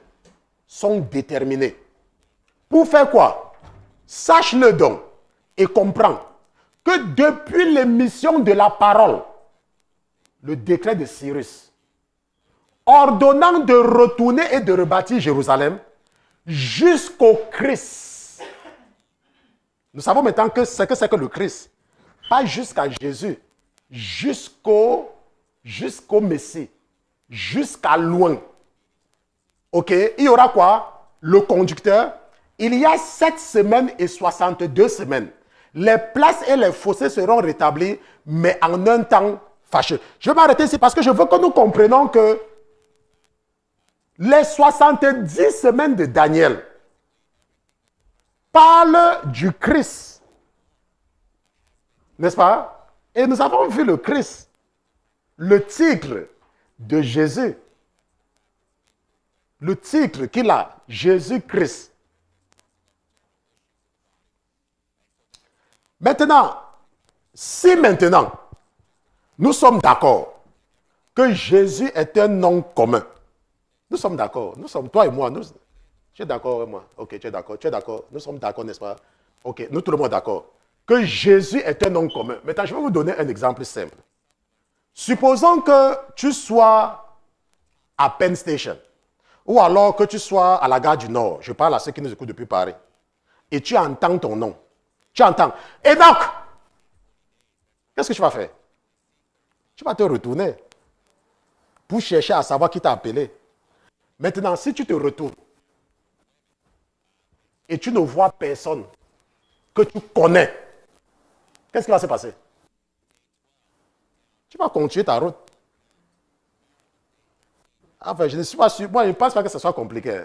S1: sont déterminées. Pour faire quoi? Sache-le donc et comprends que depuis l'émission de la parole, le décret de Cyrus, ordonnant de retourner et de rebâtir Jérusalem jusqu'au Christ. Nous savons maintenant que c'est que le Christ. Pas jusqu'à Jésus, jusqu'au Messie, jusqu'à loin. Ok, il y aura quoi? Le conducteur. Il y a 7 semaines et 62 semaines. Les places et les fossés seront rétablis, mais en un temps fâcheux. Je vais m'arrêter ici parce que je veux que nous comprenions que les 70 semaines de Daniel parlent du Christ. N'est-ce pas? Et nous avons vu le Christ, le tigre de Jésus. Le titre qu'il a, Jésus-Christ. Maintenant, si maintenant, nous sommes d'accord que Jésus est un nom commun, nous sommes d'accord, nous sommes, toi et moi, tu es d'accord avec moi? Ok, tu es d'accord, nous sommes d'accord, n'est-ce pas? Ok, nous tout le monde d'accord que Jésus est un nom commun. Maintenant, je vais vous donner un exemple simple. Supposons que tu sois à Penn Station, ou alors que tu sois à la gare du Nord, je parle à ceux qui nous écoutent depuis Paris, et tu entends ton nom. Tu entends. Et donc, qu'est-ce que tu vas faire? Tu vas te retourner pour chercher à savoir qui t'a appelé. Maintenant, si tu te retournes et tu ne vois personne que tu connais, qu'est-ce qui va se passer? Tu vas continuer ta route. Enfin, je ne suis pas sûr. Moi, je ne pense pas que ce soit compliqué.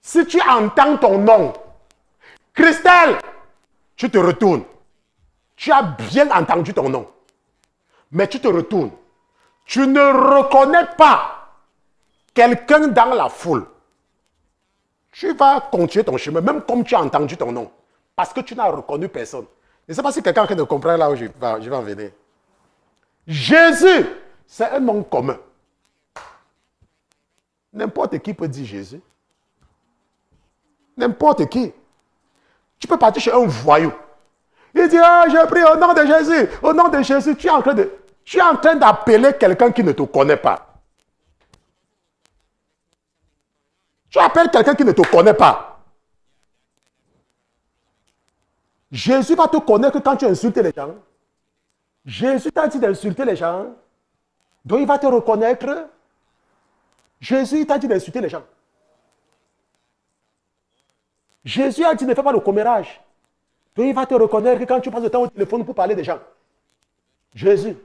S1: Si tu entends ton nom, Christelle, tu te retournes. Tu as bien entendu ton nom. Mais tu te retournes. Tu ne reconnais pas quelqu'un dans la foule. Tu vas continuer ton chemin, même comme tu as entendu ton nom. Parce que tu n'as reconnu personne. Je ne sais pas si quelqu'un ne comprend là où je vais en venir. Jésus, c'est un nom commun. N'importe qui peut dire Jésus. N'importe qui. Tu peux partir chez un voyou. Il dit, ah, j'ai pris au nom de Jésus. Au nom de Jésus, tu es en train d'appeler quelqu'un qui ne te connaît pas. Tu appelles quelqu'un qui ne te connaît pas. Jésus va te connaître quand tu insultes les gens. Jésus t'a dit d'insulter les gens. Donc il va te reconnaître. Jésus t'a dit d'insulter les gens. Jésus a dit ne fais pas le commérage. Donc il va te reconnaître quand tu passes le temps au téléphone pour parler des gens. Jésus.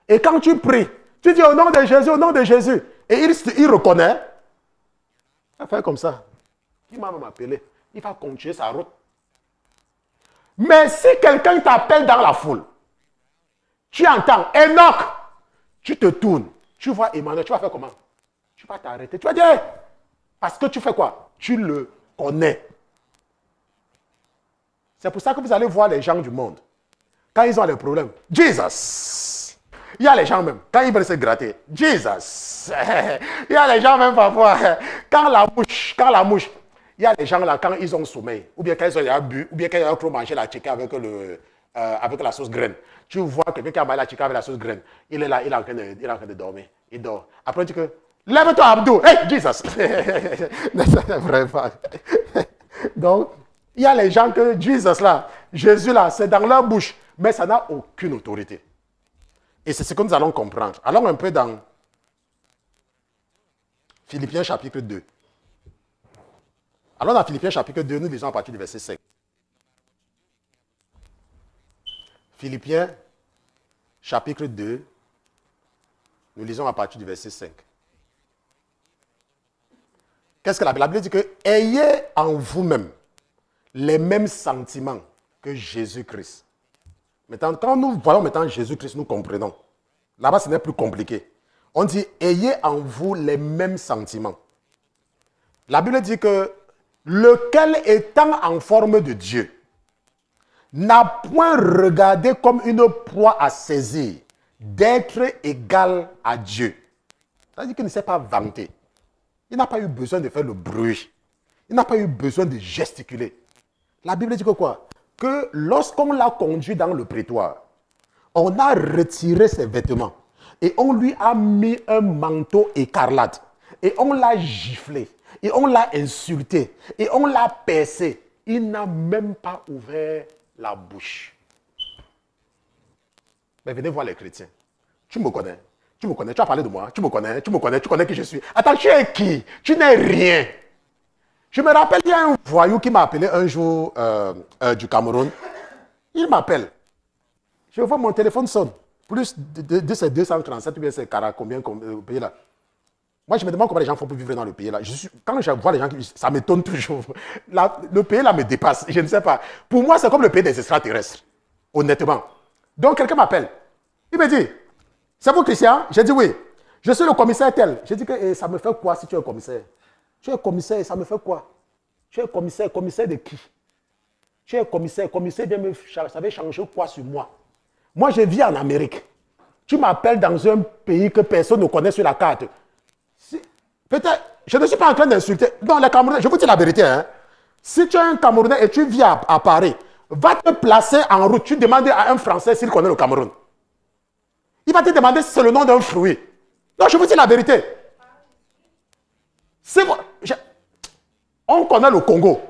S1: Et quand tu pries, tu dis au nom de Jésus, au nom de Jésus. Et il reconnaît. Il va faire comme ça. Il m'a même appelé. Il va continuer sa route. Mais si quelqu'un t'appelle dans la foule, tu entends Enoch, tu te tournes, tu vois Emmanuel, tu vas faire comment? Tu vas t'arrêter. Tu vas dire, parce que tu fais quoi? Tu le connais. C'est pour ça que vous allez voir les gens du monde. Quand ils ont des problèmes, Jesus. Il y a les gens même, quand ils veulent se gratter, Jesus. Il y a les gens même parfois, quand la mouche, il y a les gens là, quand ils ont sommeil, ou bien quand ils ont bu, ou bien quand ils ont trop mangé la chicken avec la sauce graine. Tu vois quelqu'un qui a mangé la chicken avec la sauce graine. Il est là, il est en train de dormir. Il dort. Après, tu dis que, lève-toi, Abdou. Hey, Jesus. Vraiment. Donc, il y a les gens que Jesus là, Jésus là, c'est dans leur bouche, mais ça n'a aucune autorité. Et c'est ce que nous allons comprendre. Allons un peu dans Philippiens chapitre 2. Alors dans Philippiens chapitre 2, nous lisons à partir du verset 5. Philippiens chapitre 2, nous lisons à partir du verset 5. Qu'est-ce que la Bible dit que ayez en vous-même les mêmes sentiments que Jésus-Christ. Maintenant, quand nous voyons maintenant Jésus-Christ, nous comprenons. Là-bas, ce n'est plus compliqué. On dit, ayez en vous les mêmes sentiments. La Bible dit que lequel étant en forme de Dieu, n'a point regardé comme une proie à saisir d'être égal à Dieu. C'est-à-dire qu'il ne s'est pas vanté. Il n'a pas eu besoin de faire le bruit. Il n'a pas eu besoin de gesticuler. La Bible dit que quoi? Que lorsqu'on l'a conduit dans le prétoire, on a retiré ses vêtements et on lui a mis un manteau écarlate et on l'a giflé et on l'a insulté et on l'a percé. Il n'a même pas ouvert la bouche. Mais venez voir les chrétiens. Tu me connais, tu as parlé de moi, tu connais qui je suis. Attends, tu es qui? Tu n'es rien. Je me rappelle, il y a un voyou qui m'a appelé un jour du Cameroun. Il m'appelle. Je vois mon téléphone sonne. Plus de ces 237 ou bien ces combien pays là. Moi, je me demande comment les gens font pour vivre dans le pays là. Quand je vois les gens, ça m'étonne toujours. Le pays là me dépasse. Je ne sais pas. Pour moi, c'est comme le pays des extraterrestres. Honnêtement. Donc, quelqu'un m'appelle. Il me dit, c'est vous, Christian? J'ai dit oui. Je suis le commissaire tel. J'ai dit que ça me fait quoi si tu es commissaire? Tu es commissaire, ça me fait quoi? Tu es commissaire, commissaire de qui? Tu es commissaire, ça va changer quoi sur moi? Moi, je vis en Amérique. Tu m'appelles dans un pays que personne ne connaît sur la carte. Peut-être, je ne suis pas en train d'insulter. Non, les Camerounais, je vous dis la vérité. Hein. Si tu es un Camerounais et tu vis à Paris, va te placer en route. Tu demandes à un Français s'il connaît le Cameroun. Il va te demander si c'est le nom d'un fruit. Non, je vous dis la vérité. On connaît le Congo.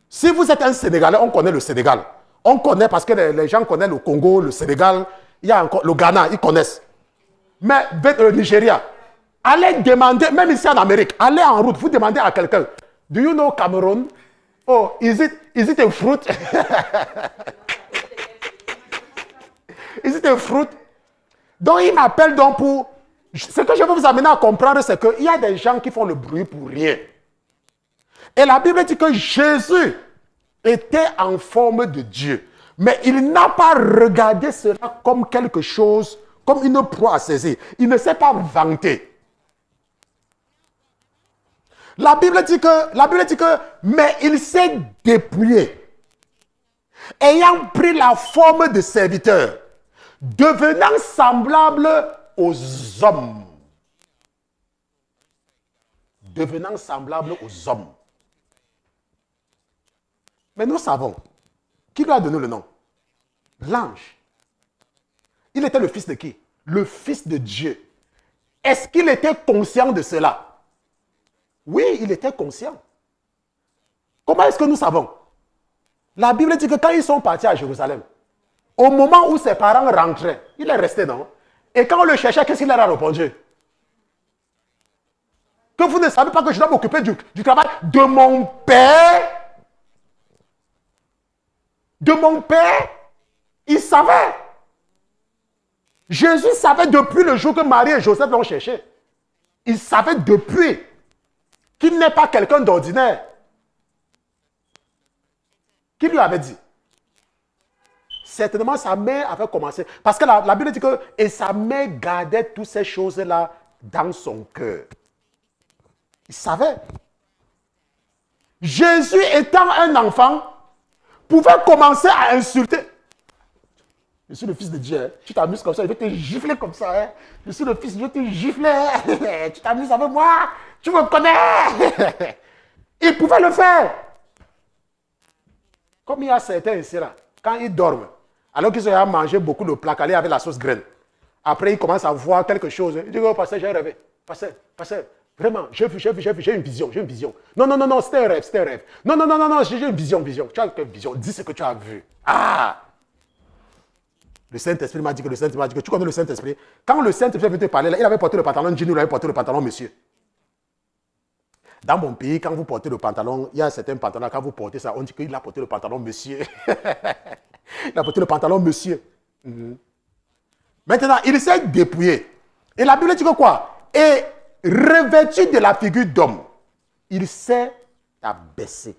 S1: Si vous êtes un Sénégalais, on connaît le Sénégal. On connaît parce que les gens connaissent le Congo, le Sénégal, il y a encore le Ghana, ils connaissent. Mais le Nigeria, allez demander, même ici en Amérique, allez en route, vous demandez à quelqu'un, do you know Cameroon? Oh, is it a fruit? Is it a fruit? Donc il m'appelle donc pour... Ce que je veux vous amener à comprendre, c'est qu'il y a des gens qui font le bruit pour rien. Et la Bible dit que Jésus était en forme de Dieu. Mais il n'a pas regardé cela comme quelque chose, comme une proie à saisir. Il ne s'est pas vanté. La Bible dit que, mais il s'est dépouillé. Ayant pris la forme de serviteur, devenant semblable aux hommes. Devenant semblable aux hommes. Mais nous savons, qui lui a donné le nom? L'ange. Il était le fils de qui? Le fils de Dieu. Est-ce qu'il était conscient de cela? Oui, il était conscient. Comment est-ce que nous savons? La Bible dit que quand ils sont partis à Jérusalem, au moment où ses parents rentraient, il est resté, non? Et quand on le cherchait, qu'est-ce qu'il leur a répondu? Que vous ne savez pas que je dois m'occuper du travail de mon père? De mon père? Il savait. Jésus savait depuis le jour que Marie et Joseph l'ont cherché. Il savait depuis qu'il n'est pas quelqu'un d'ordinaire. Qui lui avait dit? Certainement, sa mère avait commencé. Parce que la Bible dit que et sa mère gardait toutes ces choses-là dans son cœur. Il savait. Jésus étant un enfant, pouvait commencer à insulter. Je suis le fils de Dieu. Hein. Tu t'amuses comme ça, je vais te gifler comme ça. Hein. Je suis le fils, je vais te gifler. Hein. Tu t'amuses avec moi. Tu me connais. Il pouvait le faire. Comme il y a certains ici là, quand ils dorment, alors qu'ils ont mangé beaucoup de plats calés avec la sauce graine. Après, ils commencent à voir quelque chose. Ils disent, oh, pasteur, j'ai rêvé. Pasteur, vraiment, j'ai une vision. Non, c'était un rêve. Non, j'ai une vision. Tu as quelle vision? Dis ce que tu as vu. Ah! Le Saint-Esprit m'a dit que tu connais le Saint-Esprit. Quand le Saint-Esprit veut te parler, là, il avait porté le pantalon jean, il avait porté le pantalon monsieur. Dans mon pays, quand vous portez le pantalon, il y a certains pantalons, quand vous portez ça, on dit qu'il a porté le pantalon monsieur. Il a porté le pantalon monsieur. Maintenant, il s'est dépouillé. Et la Bible dit que quoi? Et revêtu de la figure d'homme, il s'est abaissé.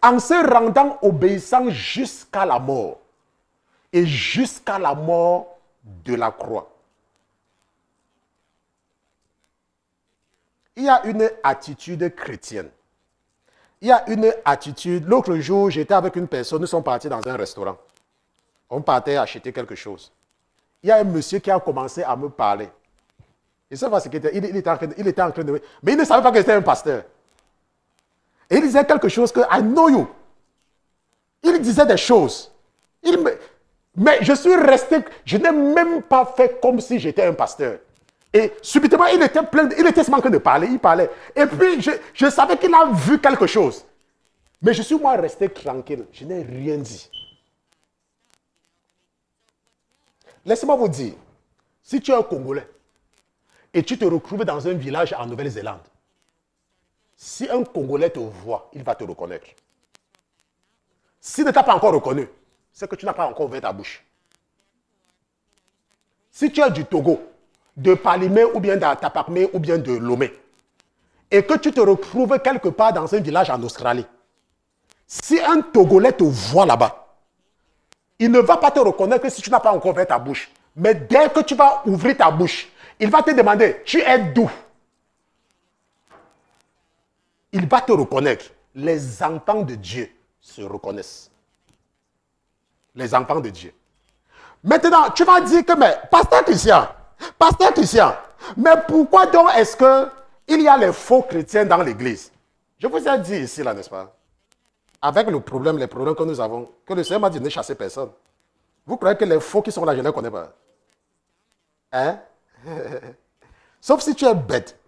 S1: En se rendant obéissant jusqu'à la mort. Et jusqu'à la mort de la croix. Il y a une attitude chrétienne. Il y a une attitude. L'autre jour, j'étais avec une personne, nous sommes partis dans un restaurant. On partait acheter quelque chose. Il y a un monsieur qui a commencé à me parler. Je ne sais pas ce qu'il était. Il était en train de... Mais il ne savait pas que j'étais un pasteur. Et il disait quelque chose que I know you. Il disait des choses. Mais je suis resté, je n'ai même pas fait comme si j'étais un pasteur. Et subitement, il était seulement en train de parler, il parlait. Et puis, je savais qu'il a vu quelque chose. Mais je suis moi resté tranquille, je n'ai rien dit. Laissez-moi vous dire, si tu es un Congolais et tu te retrouves dans un village en Nouvelle-Zélande, si un Congolais te voit, il va te reconnaître. S'il ne t'a pas encore reconnu, c'est que tu n'as pas encore ouvert ta bouche. Si tu es du Togo, de Palimé ou bien d'Atapakmé ou bien de Lomé, et que tu te retrouves quelque part dans un village en Australie, si un Togolais te voit là-bas, il ne va pas te reconnaître que si tu n'as pas encore ouvert ta bouche. Mais dès que tu vas ouvrir ta bouche, il va te demander, tu es d'où? Il va te reconnaître. Les enfants de Dieu se reconnaissent. Les enfants de Dieu. Maintenant, tu vas dire que, mais, pasteur Christian, mais pourquoi donc est-ce qu'il y a les faux chrétiens dans l'église? Je vous ai dit ici, là, n'est-ce pas? Avec les problèmes que nous avons, que le Seigneur m'a dit de ne chasser personne. Vous croyez que les faux qui sont là, je ne les connais pas? Hein? Sauf si tu es bête.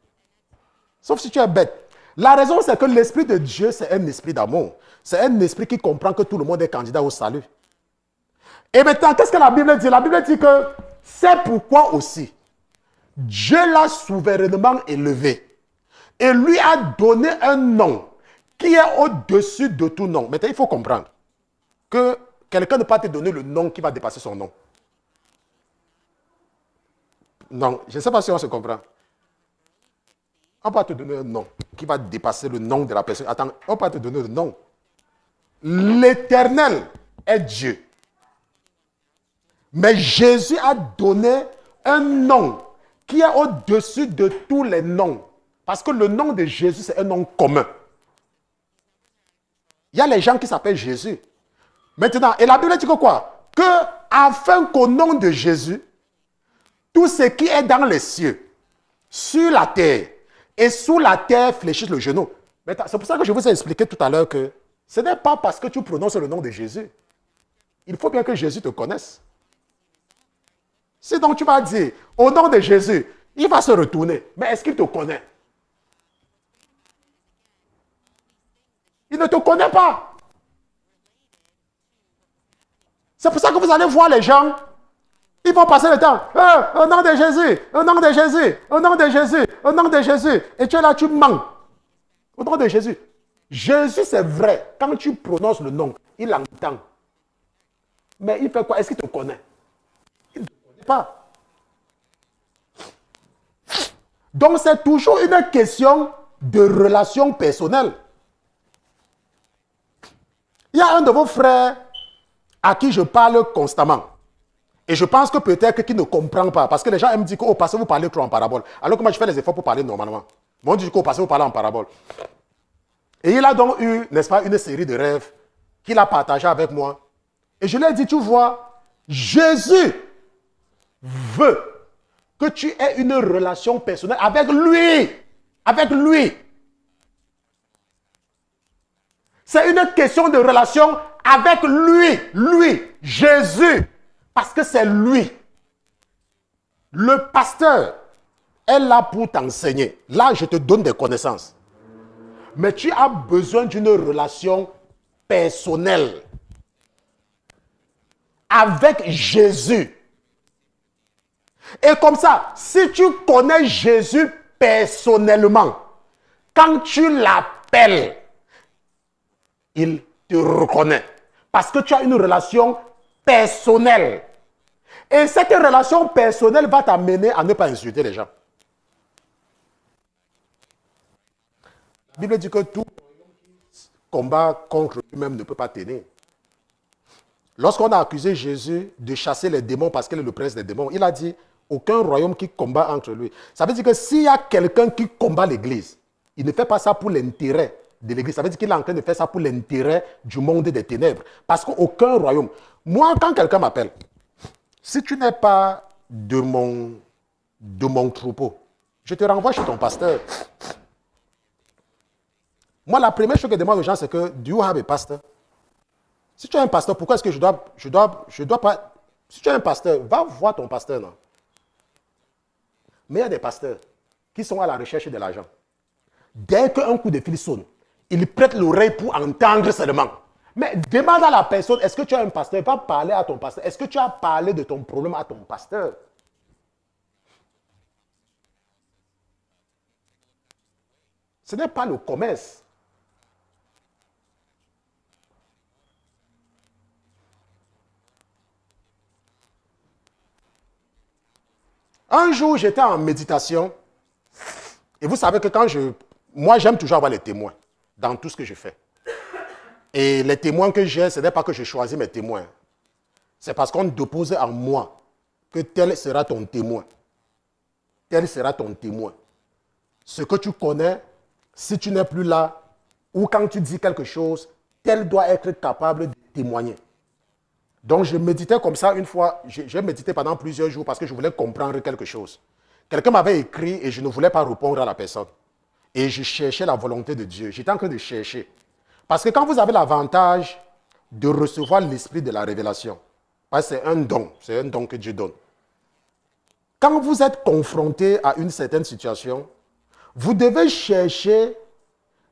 S1: La raison, c'est que l'Esprit de Dieu, c'est un esprit d'amour. C'est un esprit qui comprend que tout le monde est candidat au salut. Et maintenant, qu'est-ce que la Bible dit? La Bible dit que c'est pourquoi aussi Dieu l'a souverainement élevé et lui a donné un nom qui est au-dessus de tout nom. Maintenant, il faut comprendre que quelqu'un ne peut pas te donner le nom qui va dépasser son nom. Non, je ne sais pas si on se comprend. On va te donner un nom qui va dépasser le nom de la personne. Attends, on va te donner le nom. L'Éternel est Dieu. Mais Jésus a donné un nom qui est au-dessus de tous les noms. Parce que le nom de Jésus, c'est un nom commun. Il y a les gens qui s'appellent Jésus. Maintenant, et la Bible dit que quoi? Que afin qu'au nom de Jésus, tout ce qui est dans les cieux, sur la terre et sous la terre fléchisse le genou. C'est pour ça que je vous ai expliqué tout à l'heure que ce n'est pas parce que tu prononces le nom de Jésus. Il faut bien que Jésus te connaisse. Sinon tu vas dire, au nom de Jésus, il va se retourner. Mais est-ce qu'il te connaît? Il ne te connaît pas. C'est pour ça que vous allez voir les gens, ils vont passer le temps. Au nom de Jésus, au nom de Jésus, au nom de Jésus, au nom de Jésus. Et tu es là, tu mens. Au nom de Jésus. Jésus, c'est vrai. Quand tu prononces le nom, il entend. Mais il fait quoi? Est-ce qu'il te connaît? Il ne te connaît pas. Donc, c'est toujours une question de relation personnelle. Il y a un de vos frères à qui je parle constamment. Et je pense que peut-être qu'il ne comprend pas. Parce que les gens aiment dire que, oh, pasteur, vous parlez trop en parabole. Alors que moi, je fais les efforts pour parler normalement. Moi, on dit que, oh, pasteur, vous parlez en parabole. Et il a donc eu, n'est-ce pas, une série de rêves qu'il a partagé avec moi. Et je lui ai dit, tu vois, Jésus veut que tu aies une relation personnelle avec lui. Avec lui. C'est une question de relation avec lui. Lui, Jésus. Parce que c'est lui. Le pasteur est là pour t'enseigner. Là, je te donne des connaissances. Mais tu as besoin d'une relation personnelle avec Jésus. Et comme ça, si tu connais Jésus personnellement, quand tu l'appelles, il te reconnaît. Parce que tu as une relation personnelle. Et cette relation personnelle va t'amener à ne pas insulter les gens. La Bible dit que tout combat contre lui-même ne peut pas tenir. Lorsqu'on a accusé Jésus de chasser les démons parce qu'il est le prince des démons, il a dit aucun royaume qui combat entre lui. Ça veut dire que s'il y a quelqu'un qui combat l'église, il ne fait pas ça pour l'intérêt de l'église. Ça veut dire qu'il est en train de faire ça pour l'intérêt du monde des ténèbres. Parce qu'aucun royaume. Moi, quand quelqu'un m'appelle, si tu n'es pas de mon troupeau, je te renvoie chez ton pasteur. Moi, la première chose que je demande aux gens, c'est que, do you have a pastor? Si tu as un pasteur, pourquoi est-ce que je dois pas... Si tu as un pasteur, va voir ton pasteur, non? Mais il y a des pasteurs qui sont à la recherche de l'argent. Dès qu'un coup de fil sonne, ils prêtent l'oreille pour entendre seulement. Mais demande à la personne, est-ce que tu as un pasteur? Va parler à ton pasteur. Est-ce que tu as parlé de ton problème à ton pasteur? Ce n'est pas le commerce. Un jour, j'étais en méditation. Et vous savez que moi, j'aime toujours avoir les témoins dans tout ce que je fais. Et les témoins que j'ai, ce n'est pas que je choisis mes témoins. C'est parce qu'on dépose en moi que tel sera ton témoin. Tel sera ton témoin. Ce que tu connais, si tu n'es plus là, ou quand tu dis quelque chose, tel doit être capable de témoigner. Donc, je méditais comme ça une fois. J'ai médité pendant plusieurs jours parce que je voulais comprendre quelque chose. Quelqu'un m'avait écrit et je ne voulais pas répondre à la personne. Et je cherchais la volonté de Dieu. J'étais en train de chercher. Parce que quand vous avez l'avantage de recevoir l'esprit de la révélation, c'est un don que Dieu donne. Quand vous êtes confronté à une certaine situation, vous devez chercher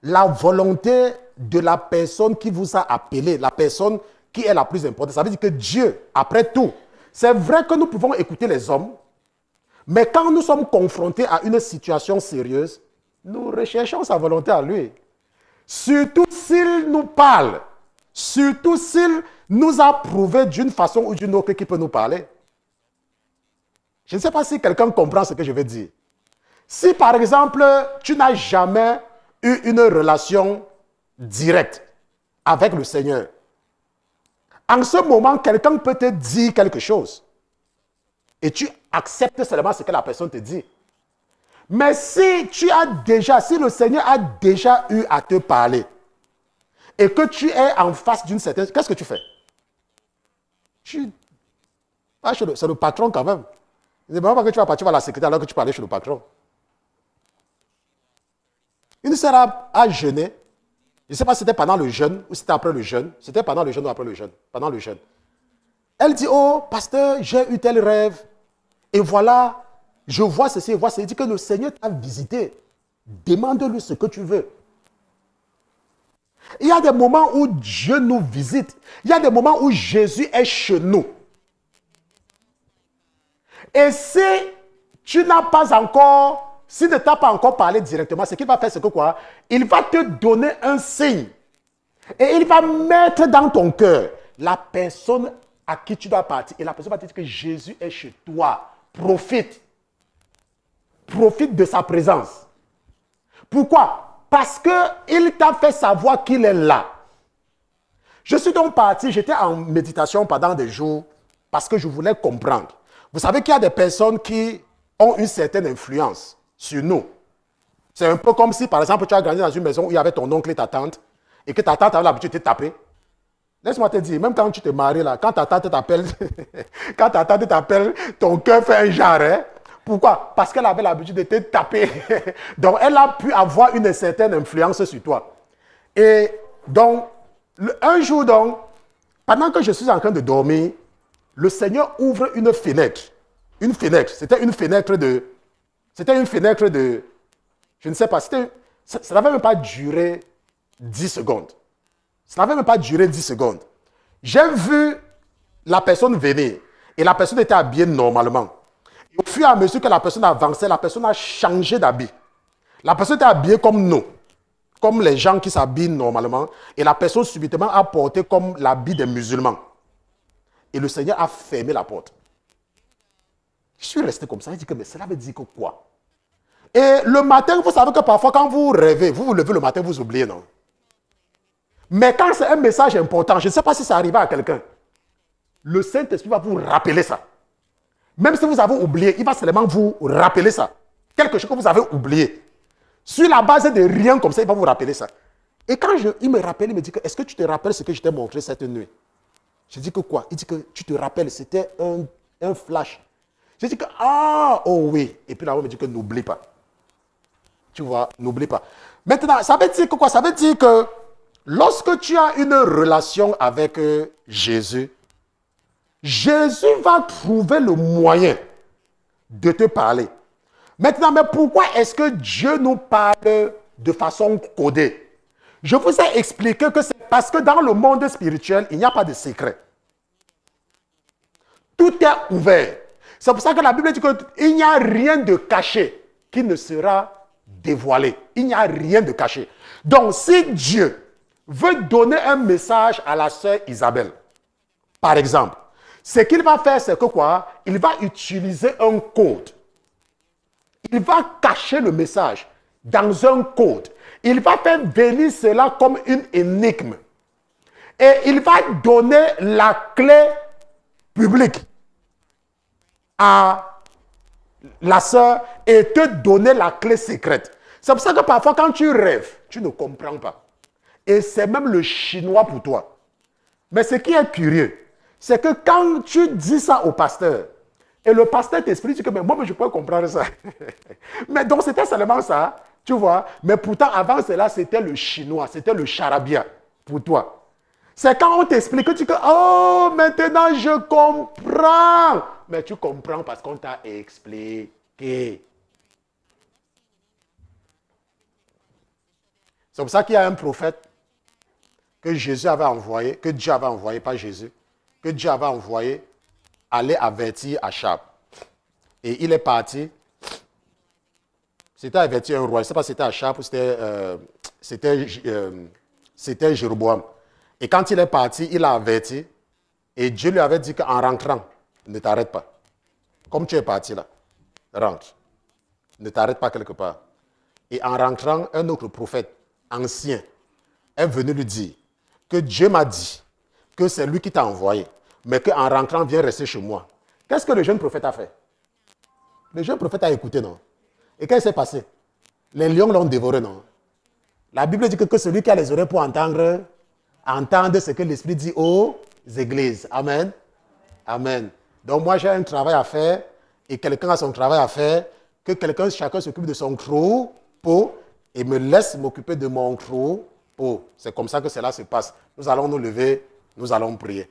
S1: la volonté de la personne qui vous a appelé, la personne qui est la plus importante. Ça veut dire que Dieu, après tout, c'est vrai que nous pouvons écouter les hommes, mais quand nous sommes confrontés à une situation sérieuse, nous recherchons sa volonté à lui. Surtout s'il nous parle, surtout s'il nous a prouvé d'une façon ou d'une autre qu'il peut nous parler. Je ne sais pas si quelqu'un comprend ce que je veux dire. Si par exemple, tu n'as jamais eu une relation directe avec le Seigneur, en ce moment, quelqu'un peut te dire quelque chose et tu acceptes seulement ce que la personne te dit. Mais si le Seigneur a déjà eu à te parler et que tu es en face d'une certaine... Qu'est-ce que tu fais? C'est le patron quand même. C'est pas que tu vas partir à la secrétaire alors que tu peux aller chez le patron. Une sœur a jeûné. Je ne sais pas si c'était pendant le jeûne ou si c'était après le jeûne. C'était pendant le jeûne ou après le jeûne. Pendant le jeûne. Elle dit, oh, pasteur, j'ai eu tel rêve. Et voilà, je vois ceci, je vois ceci. Il dit que le Seigneur t'a visité. Demande-lui ce que tu veux. Il y a des moments où Dieu nous visite. Il y a des moments où Jésus est chez nous. Et si tu n'as pas encore... S'il ne t'a pas encore parlé directement, ce qu'il va faire, c'est que quoi? Il va te donner un signe. Et il va mettre dans ton cœur la personne à qui tu dois partir. Et la personne va te dire que Jésus est chez toi. Profite. Profite de sa présence. Pourquoi? Parce qu'il t'a fait savoir qu'il est là. Je suis donc parti, j'étais en méditation pendant des jours parce que je voulais comprendre. Vous savez qu'il y a des personnes qui ont une certaine influence sur nous. C'est un peu comme si, par exemple, tu as grandi dans une maison où il y avait ton oncle et ta tante et que ta tante avait l'habitude de te taper. Laisse-moi te dire, même quand tu te maries là, quand ta tante t'appelle, quand ta tante t'appelle, ton cœur fait un genre. Hein? Pourquoi? Parce qu'elle avait l'habitude de te taper. Donc, elle a pu avoir une certaine influence sur toi. Et donc, un jour donc, pendant que je suis en train de dormir, le Seigneur ouvre une fenêtre. Une fenêtre. C'était une fenêtre de... Je ne sais pas, ça n'avait même pas duré 10 secondes. Ça n'avait même pas duré 10 secondes. J'ai vu la personne venir et la personne était habillée normalement. Et au fur et à mesure que la personne avançait, la personne a changé d'habit. La personne était habillée comme nous, comme les gens qui s'habillent normalement. Et la personne subitement a porté comme l'habit des musulmans. Et le Seigneur a fermé la porte. Je suis resté comme ça. Je dis que mais cela veut dire que quoi? Et le matin, vous savez que parfois quand vous rêvez, vous vous levez le matin, vous oubliez, non? Mais quand c'est un message important, je ne sais pas si ça arrive à quelqu'un, le Saint-Esprit va vous rappeler ça. Même si vous avez oublié, il va seulement vous rappeler ça. Quelque chose que vous avez oublié. Sur la base de rien comme ça, il va vous rappeler ça. Et quand il me rappelle, il me dit que, est-ce que tu te rappelles ce que je t'ai montré cette nuit? Je dis que quoi? Il dit que tu te rappelles, c'était un flash. Je dis que, oh oui. Et puis là, on me dit que n'oublie pas. Tu vois, n'oublie pas. Maintenant, ça veut dire que quoi? Ça veut dire que lorsque tu as une relation avec Jésus, Jésus va trouver le moyen de te parler. Maintenant, mais pourquoi est-ce que Dieu nous parle de façon codée? Je vous ai expliqué que c'est parce que dans le monde spirituel, il n'y a pas de secret. Tout est ouvert. C'est pour ça que la Bible dit qu'il n'y a rien de caché qui ne sera dévoilé. Il n'y a rien de caché. Donc, si Dieu veut donner un message à la sœur Isabelle, par exemple, ce qu'il va faire, c'est que quoi? Il va utiliser un code. Il va cacher le message dans un code. Il va faire venir cela comme une énigme. Et il va donner la clé publique à la sœur et te donner la clé secrète. C'est pour ça que parfois quand tu rêves, tu ne comprends pas. Et c'est même le chinois pour toi. Mais ce qui est curieux, c'est que quand tu dis ça au pasteur, et le pasteur t'explique que mais moi je peux comprendre ça. Mais donc c'était seulement ça, tu vois. Mais pourtant avant cela, c'était le chinois, c'était le charabia pour toi. C'est quand on t'explique que tu dis oh maintenant je comprends. Mais tu comprends parce qu'on t'a expliqué. C'est pour ça qu'il y a un prophète que Jésus avait envoyé, que Dieu avait envoyé, pas Jésus, que Dieu avait envoyé aller avertir Achab. Et il est parti. C'était avertir un roi. Je ne sais pas si c'était Achab ou c'était Jéroboam. Et quand il est parti, il a averti. Et Dieu lui avait dit qu'en rentrant, ne t'arrête pas. Comme tu es parti là, rentre. Ne t'arrête pas quelque part. Et en rentrant, un autre prophète ancien est venu lui dire que Dieu m'a dit que c'est lui qui t'a envoyé, mais qu'en rentrant, viens rester chez moi. Qu'est-ce que le jeune prophète a fait? Le jeune prophète a écouté, non? Et qu'est-ce qui s'est passé? Les lions l'ont dévoré, non? La Bible dit que celui qui a les oreilles pour entendre, entende ce que l'Esprit dit aux églises. Amen. Amen. Donc moi, j'ai un travail à faire et quelqu'un a son travail à faire, que chacun s'occupe de son troupeau et me laisse m'occuper de mon troupeau. C'est comme ça que cela se passe. Nous allons nous lever, nous allons prier.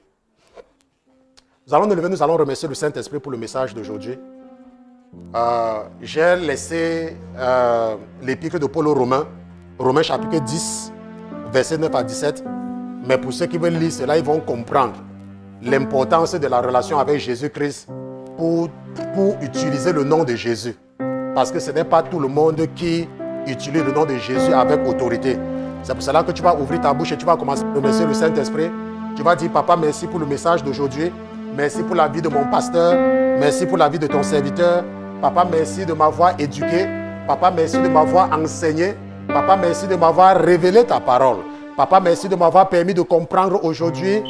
S1: Nous allons nous lever, nous allons remercier le Saint-Esprit pour le message d'aujourd'hui. J'ai laissé l'épître de Paul aux Romains, Romains chapitre 10, versets 9 à 17. Mais pour ceux qui veulent lire cela, ils vont comprendre l'importance de la relation avec Jésus-Christ pour utiliser le nom de Jésus. Parce que ce n'est pas tout le monde qui utilise le nom de Jésus avec autorité. C'est pour cela que tu vas ouvrir ta bouche et tu vas commencer à remercier le Saint-Esprit. Tu vas dire, Papa, merci pour le message d'aujourd'hui. Merci pour la vie de mon pasteur. Merci pour la vie de ton serviteur. Papa, merci de m'avoir éduqué. Papa, merci de m'avoir enseigné. Papa, merci de m'avoir révélé ta parole. Papa, merci de m'avoir permis de comprendre aujourd'hui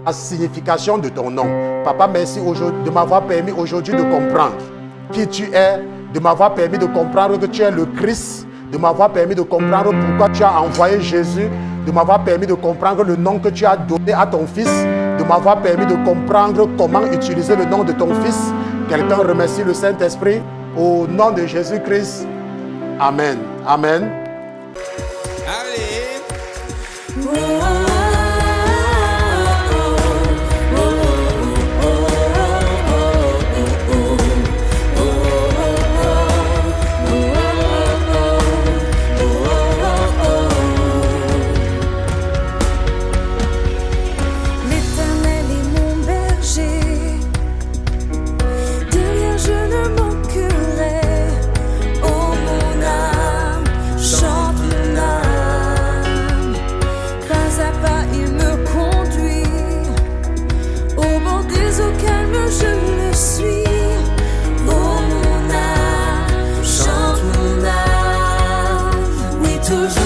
S1: la signification de ton nom. Papa, merci de m'avoir permis aujourd'hui de comprendre qui tu es, de m'avoir permis de comprendre que tu es le Christ, de m'avoir permis de comprendre pourquoi tu as envoyé Jésus, de m'avoir permis de comprendre le nom que tu as donné à ton Fils, de m'avoir permis de comprendre comment utiliser le nom de ton Fils. Quelqu'un remercie le Saint-Esprit au nom de Jésus-Christ. Amen. Amen.
S2: Allez.
S3: L'Éternel est mon berger, de rien je ne manquerai. Oh mon âme, chante mon âme. Pas à pas il me conduit, au bord des eaux calmes je le suis. Oh mon âme, chante mon âme. Oui, toujours.